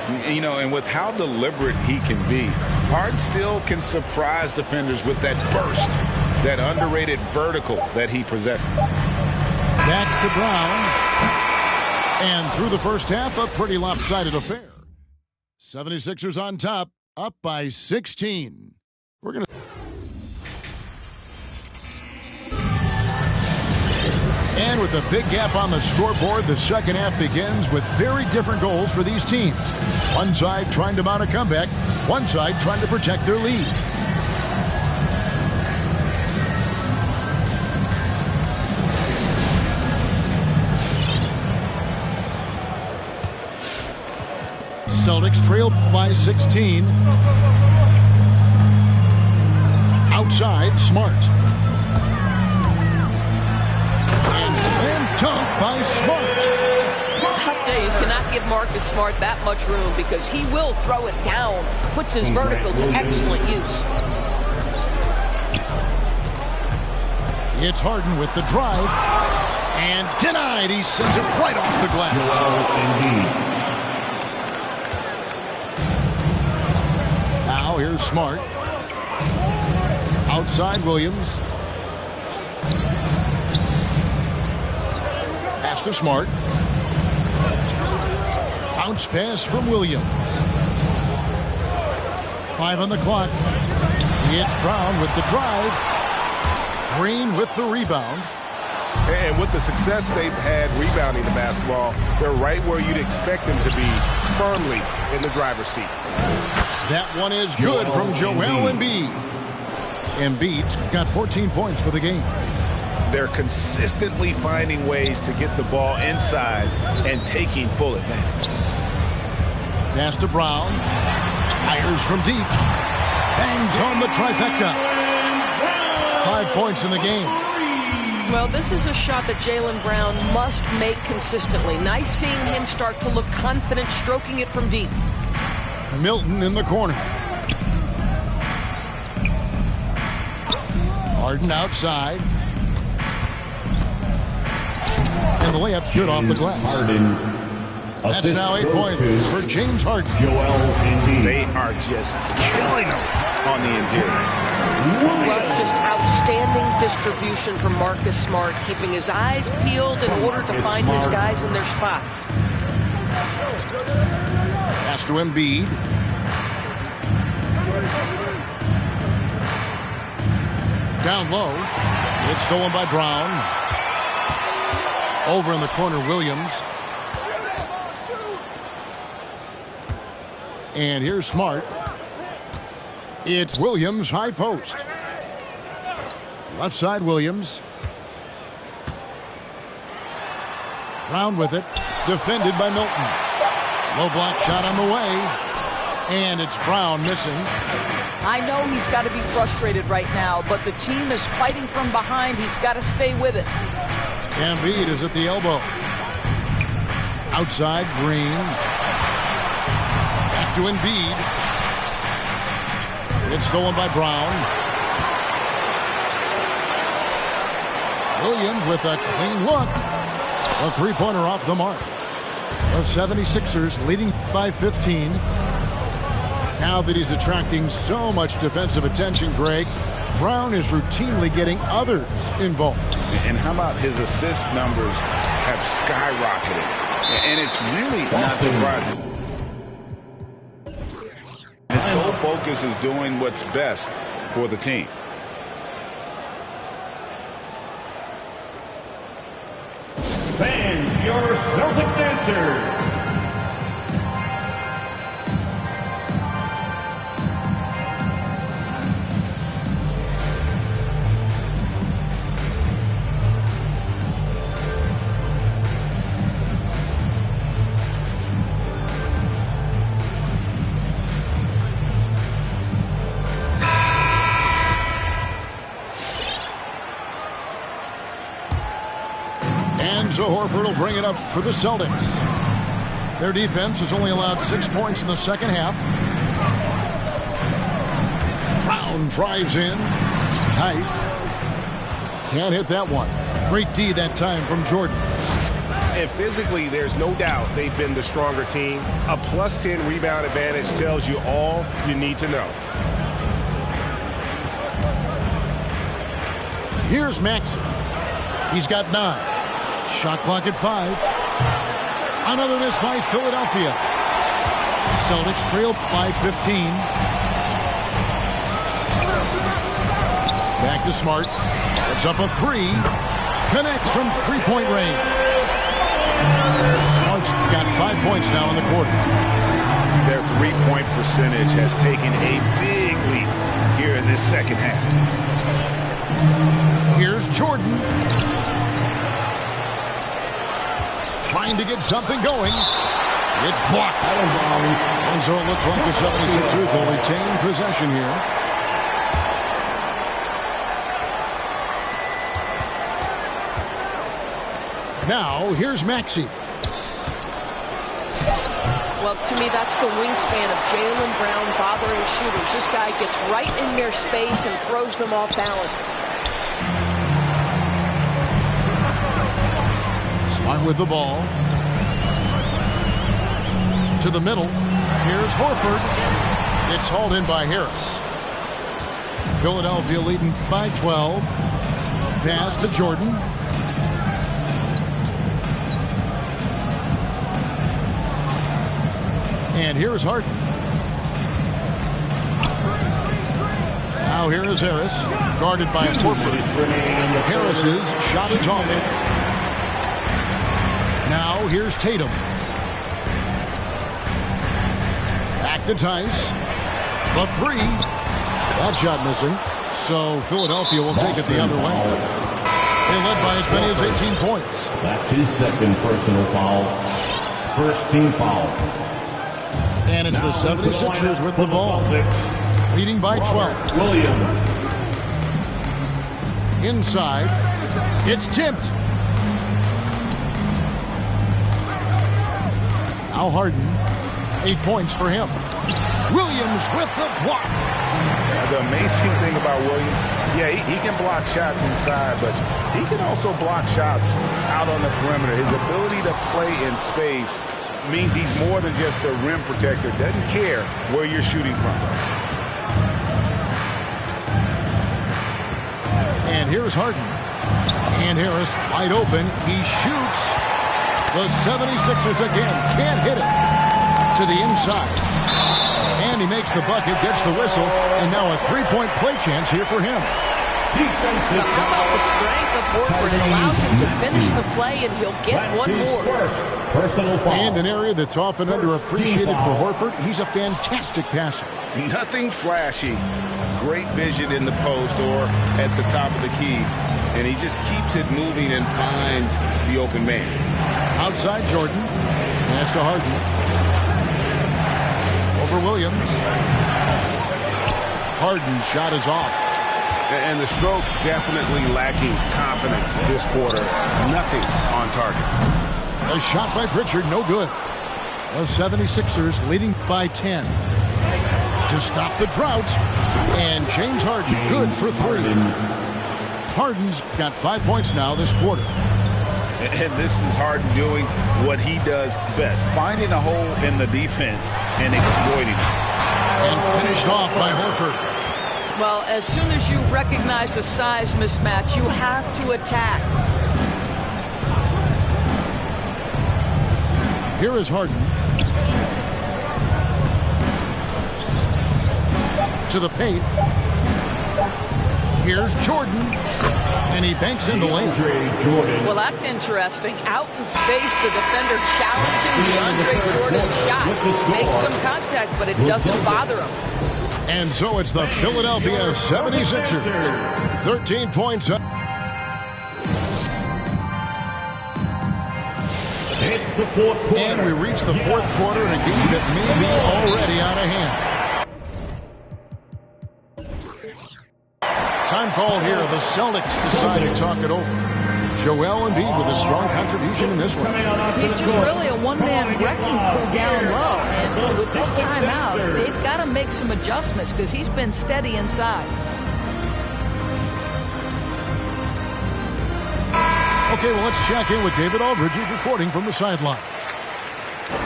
And with how deliberate he can be, Harden still can surprise defenders with that burst, that underrated vertical that he possesses. Back to Brown. And through the first half, a pretty lopsided affair. 76ers on top, up by 16. We're going to... And with a big gap on the scoreboard, the second half begins with very different goals for these teams. One side trying to mount a comeback, one side trying to protect their lead. Celtics trail by 16. Outside, Smart. And slam dunk by Smart. I'll tell you, you cannot give Marcus Smart that much room because he will throw it down. Puts his vertical to excellent use. It's Harden with the drive. And denied. He sends it right off the glass. Now here's Smart. Outside Williams. Pass to Smart. Bounce pass from Williams. 5 on the clock. It's Brown with the drive. Green with the rebound. And with the success they've had rebounding the basketball, they're right where you'd expect them to be, firmly in the driver's seat. That one is good from Joel Embiid. Embiid's got 14 points for the game. They're consistently finding ways to get the ball inside and taking full advantage. Pass to Brown. Fires from deep. Bangs home the trifecta. 5 points in the game. Well, this is a shot that Jaylen Brown must make consistently. Nice seeing him start to look confident, stroking it from deep. Milton in the corner. Harden outside. And And the layup's good off the glass. That's now 8 points for James Harden. They are just killing him on the interior. Well, it's just outstanding distribution from Marcus Smart, keeping his eyes peeled in order to find his guys in their spots. Pass to Embiid. Down low. It's stolen by Brown. Over in the corner, Williams. And here's Smart. It's Williams, high post. Left side, Williams. Brown with it. Defended by Milton. Low block shot on the way. And it's Brown missing. I know he's got to be frustrated right now, but the team is fighting from behind. He's got to stay with it. Embiid is at the elbow. Outside, Green. Back to Embiid. It's stolen by Brown. Williams with a clean look. A three-pointer off the mark. The 76ers leading by 15. Now that he's attracting so much defensive attention, Greg, Brown is routinely getting others involved. And how about his assist numbers have skyrocketed? And it's really not surprising. His sole focus is doing what's best for the team. Fans, your Celtics answer. So Horford will bring it up for the Celtics. Their defense has only allowed 6 points in the second half. Brown drives in. Tice can't hit that one. Great D that time from Jordan. And physically, there's no doubt they've been the stronger team. A plus 10 rebound advantage tells you all you need to know. Here's Maxey. He's got 9. Shot clock at 5. Another miss by Philadelphia. Celtics trail by 15. Back to Smart. It's up a 3. Connects from three-point range. Smart's got 5 points now in the quarter. Their three-point percentage has taken a big leap here in this second half. Here's Jordan. Trying to get something going. It's blocked. And so it looks like the 76ers will retain possession here. Now, here's Maxey. Well, to me, that's the wingspan of Jaylen Brown bothering shooters. This guy gets right in their space and throws them off balance. Smart with the ball. To the middle. Here's Horford. It's hauled in by Harris. Philadelphia leading by 12. Pass to Jordan. And here's Harden. Now here is Harris. Guarded by Horford. Harris's shot is off. Now here's Tatum. Back to Tice. The 3. That shot missing. So Philadelphia will take it the other way. They led by as many as 18 points. That's his second personal foul. First team foul. And it's the 76ers with the ball. Leading by 12. Williams. Inside. It's tipped. Now Harden. 8 points for him. Williams with the block. The amazing thing about Williams, yeah, he can block shots inside, but he can also block shots out on the perimeter. His ability to play in space means he's more than just a rim protector. Doesn't care where you're shooting from. And here's Harden. And Harris wide open. He shoots. The 76ers again can't hit it. To the inside. And he makes the bucket, gets the whistle, and now a three-point play chance here for him. How about the strength of Horford? It allows him to finish the play, and he'll get one more. And an area that's often underappreciated for Horford, he's a fantastic passer. Nothing flashy. Great vision in the post or at the top of the key. And he just keeps it moving and finds the open man. Outside Jordan. That's to Harden. Over Williams. Harden's shot is off. And the stroke definitely lacking confidence this quarter. Nothing on target. A shot by Pritchard, no good. The 76ers leading by 10. To stop the drought. And James Harden, good for 3. Harden's got 5 points now this quarter. And this is Harden doing what he does best. Finding a hole in the defense and exploiting it. And finished off by Horford. Well, as soon as you recognize the size mismatch, you have to attack. Here is Harden. To the paint. Here's Jordan. And he banks in the lane. Well, that's interesting. Out in space, the defender challenging DeAndre Jordan's shot. Makes some contact, but it doesn't bother him. And so it's the Philadelphia 76ers. 13 points up. It's the fourth quarter. And we reach the fourth quarter in a game that may be already out of hand. Time called here. The Celtics decide to talk it over. Joel Embiid with a strong contribution in this one. He's just really a one-man wrecking crew down low. And with this timeout, they've got to make some adjustments because he's been steady inside. Okay, well, let's check in with David Aldridge, who's reporting from the sidelines.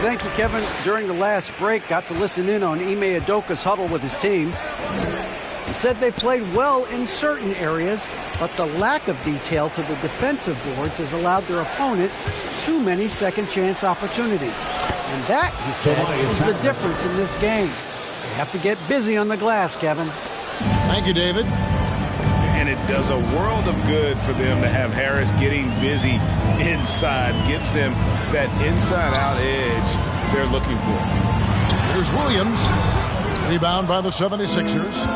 Thank you, Kevin. During the last break, got to listen in on Ime Udoka's huddle with his team. He said they've played well in certain areas, but the lack of detail to the defensive boards has allowed their opponent too many second-chance opportunities. And that, he said, is the difference in this game. They have to get busy on the glass, Kevin. Thank you, David. And it does a world of good for them to have Harris getting busy inside. Gives them that inside-out edge they're looking for. Here's Williams. Rebound by the 76ers.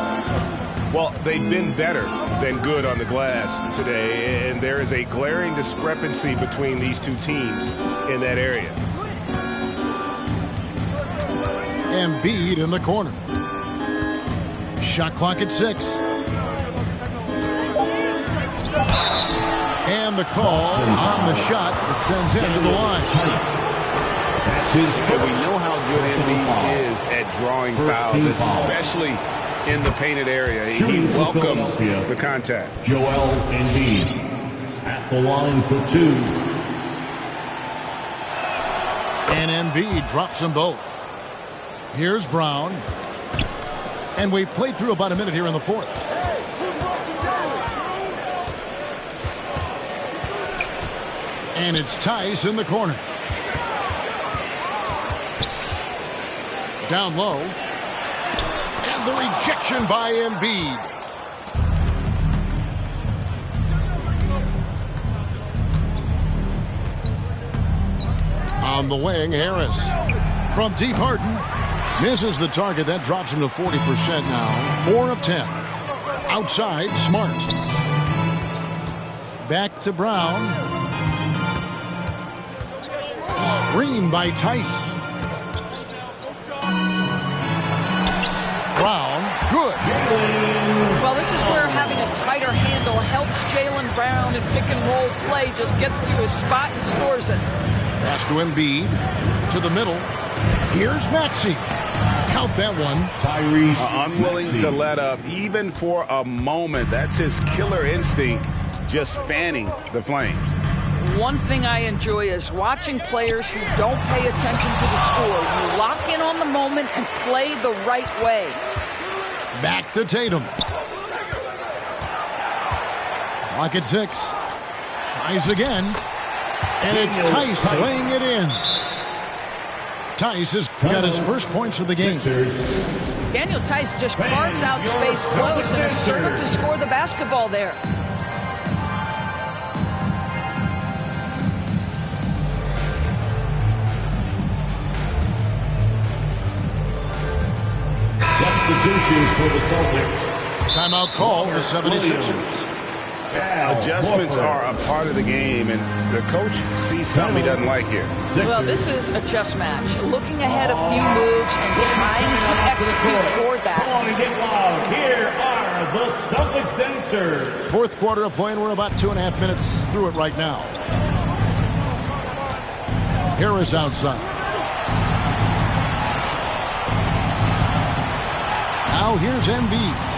Well, they've been better than good on the glass today, and there is a glaring discrepancy between these two teams in that area. Embiid in the corner. Shot clock at 6. And the call on the shot that sends him to the line. And we know how good Embiid is at drawing fouls, especially in the painted area. He welcomes the contact. Joel Embiid at the line for 2. And Embiid drops them both. Here's Brown. And we've played through about a minute here in the fourth. And it's Tice in the corner. Down low. And the rejection by Embiid. On the wing, Harris. From deep, Harden. Misses the target. That drops him to 40% now. 4 of 10. Outside, Smart. Back to Brown. Screen by Tice. Brown, good. Well, this is where having a tighter handle helps Jaylen Brown in pick-and-roll play. Just gets to his spot and scores it. Pass to Embiid. To the middle. Here's Maxey. Count that one. Unwilling to let up, even for a moment. That's his killer instinct, just fanning the flames. One thing I enjoy is watching players who don't pay attention to the score. You lock in on the moment and play the right way. Back to Tatum. Clock at 6. Tries again. And it's Tice laying it in. Tice has got his first points of the game. Daniel Tice just carves out space close and is certain to score the basketball there. Substitutions for the Celtics. Timeout call, the 76ers. Adjustments are a part of the game, and the coach sees something he doesn't like here. Well, this is a chess match. Looking ahead a few moves and trying to execute toward that. Come on and get loud. Here are the Celtics dancers. Fourth quarter of play, and we're about 2.5 minutes through it right now. Harris outside. Now here's Embiid.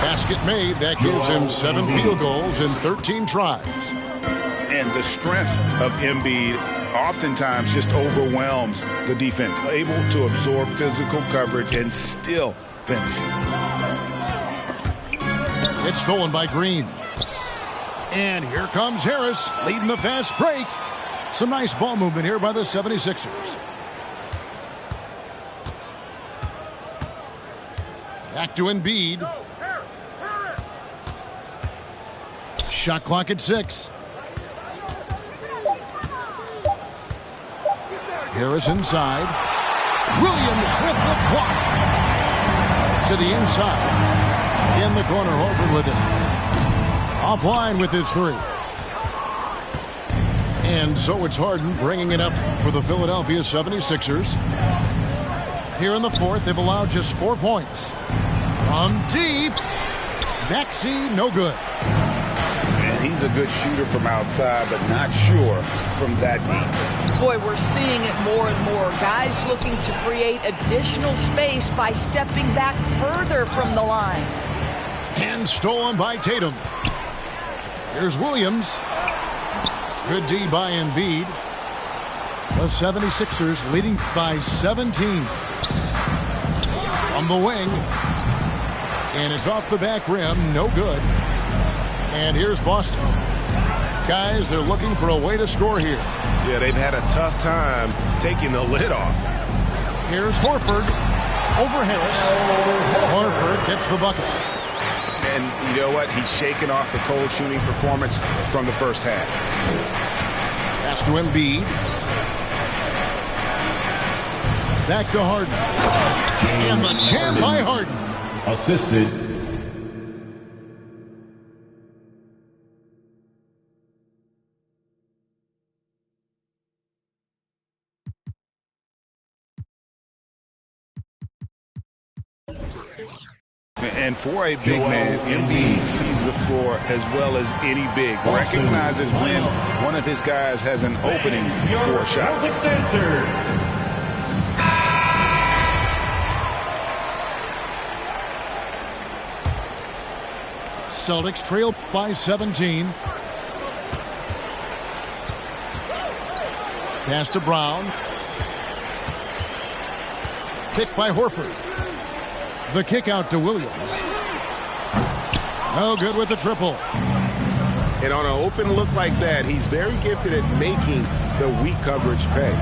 Basket made. That gives him 7 field goals in 13 tries. And the strength of Embiid oftentimes just overwhelms the defense, able to absorb physical coverage and still finish. It's stolen by Green. And here comes Harris leading the fast break. Some nice ball movement here by the 76ers. Back to Embiid. Shot clock at 6. Harris inside. Williams with the block. To the inside. In the corner, Horford with it. Offline with his 3. And so it's Harden bringing it up for the Philadelphia 76ers. Here in the fourth, they've allowed just 4 points. From deep. Maxey, no good. He's a good shooter from outside, but not sure from that deep. Boy, we're seeing it more and more. Guys looking to create additional space by stepping back further from the line. And stolen by Tatum. Here's Williams. Good D by Embiid. The 76ers leading by 17. From the wing. And it's off the back rim. No good. And here's Boston. Guys, they're looking for a way to score here. Yeah, they've had a tough time taking the lid off. Here's Horford over Harris. Horford gets the bucket. And you know what? He's shaking off the cold shooting performance from the first half. Pass to Embiid. Back to Harden. And the jam by Harden. Assisted. And for a big man, Embiid sees the floor as well as any big. Recognizes when one of his guys has an opening for a shot. Celtics trail by 17. Pass to Brown. Picked by Horford. The kick out to Williams. No good with the triple. And on an open look like that, he's very gifted at making the weak coverage pay.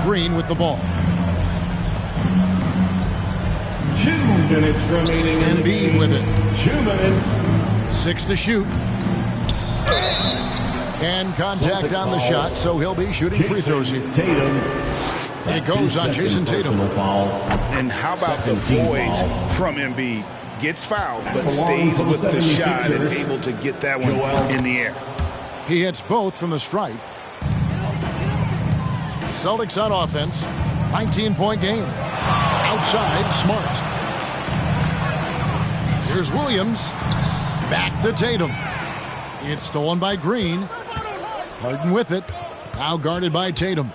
Green with the ball. 2 minutes remaining. Embiid with it. 2 minutes. 6 to shoot. And contact on the shot, so he'll be shooting free throws here. It goes on Jason Tatum. And how about the poise from Embiid? Gets fouled, but stays with the shot and able to get that one in the air. He hits both from the stripe. Celtics on offense. 19-point game. Outside, Smart. Here's Williams. Back to Tatum. It's stolen by Green. Harden with it. Now guarded by Tatum.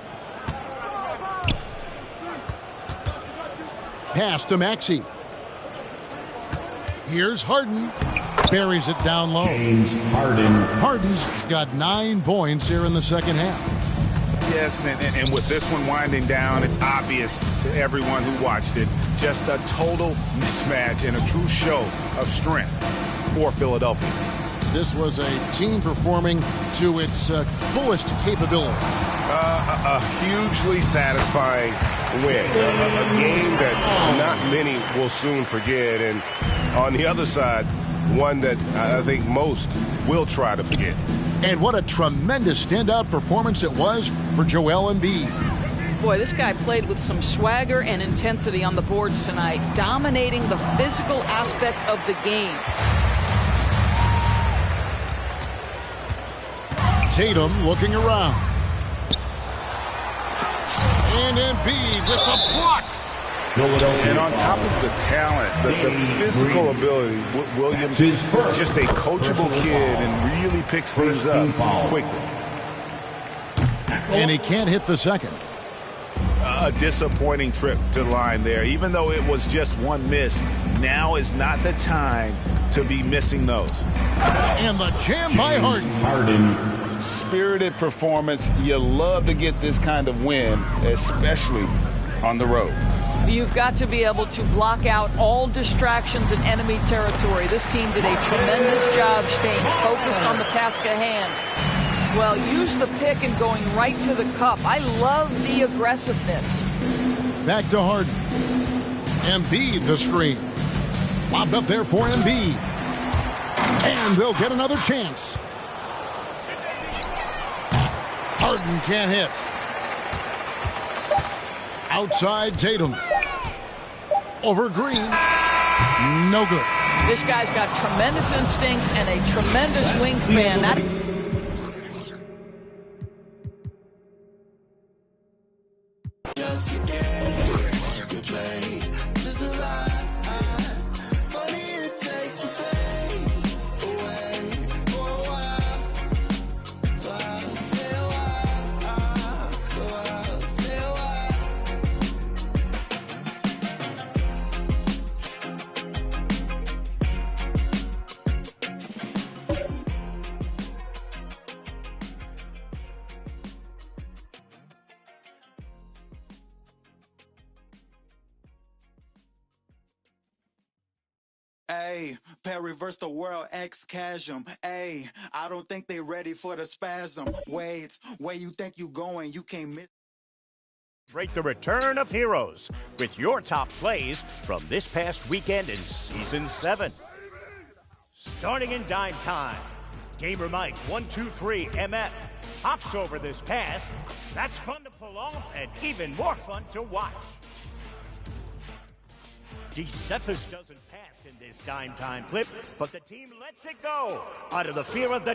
Pass to Maxey. Here's Harden. Buries it down low. James Harden. Harden's got 9 points here in the second half. Yes, and with this one winding down, it's obvious to everyone who watched it. Just a total mismatch and a true show of strength for Philadelphia. This was a team performing to its fullest capability. A hugely satisfying win. A game that not many will soon forget. And on the other side, one that I think most will try to forget. And what a tremendous standout performance it was for Joel Embiid. Boy, this guy played with some swagger and intensity on the boards tonight, dominating the physical aspect of the game. Tatum looking around. And Embiid with the block. And on top of the talent, the physical ability, Williams just a coachable kid and really picks things up quickly. And he can't hit the second. A disappointing trip to the line there. Even though it was just one miss, now is not the time to be missing those. And the jam by Harden. Spirited performance. You love to get this kind of win, especially on the road. You've got to be able to block out all distractions in enemy territory. This team did a tremendous job staying focused on the task at hand. Well, use the pick and going right to the cup. I love the aggressiveness. Back to Harden. Embiid the screen. Lobbed up there for Embiid. And they'll get another chance. Harden can't hit. Outside Tatum. Over Green. No good. This guy's got tremendous instincts and a tremendous wingspan. Ayy, reverse the world, X-Chasm. Ayy, I don't think they ready for the spasm. Wait, where you think you going? You can't miss. Rate the return of heroes with your top plays from this past weekend in Season 7. Starting in dime time, Gamer Mike 123 MF hops over this pass. That's fun to pull off and even more fun to watch. Cephas doesn't pass in this dime time clip, but the team lets it go out of the fear of the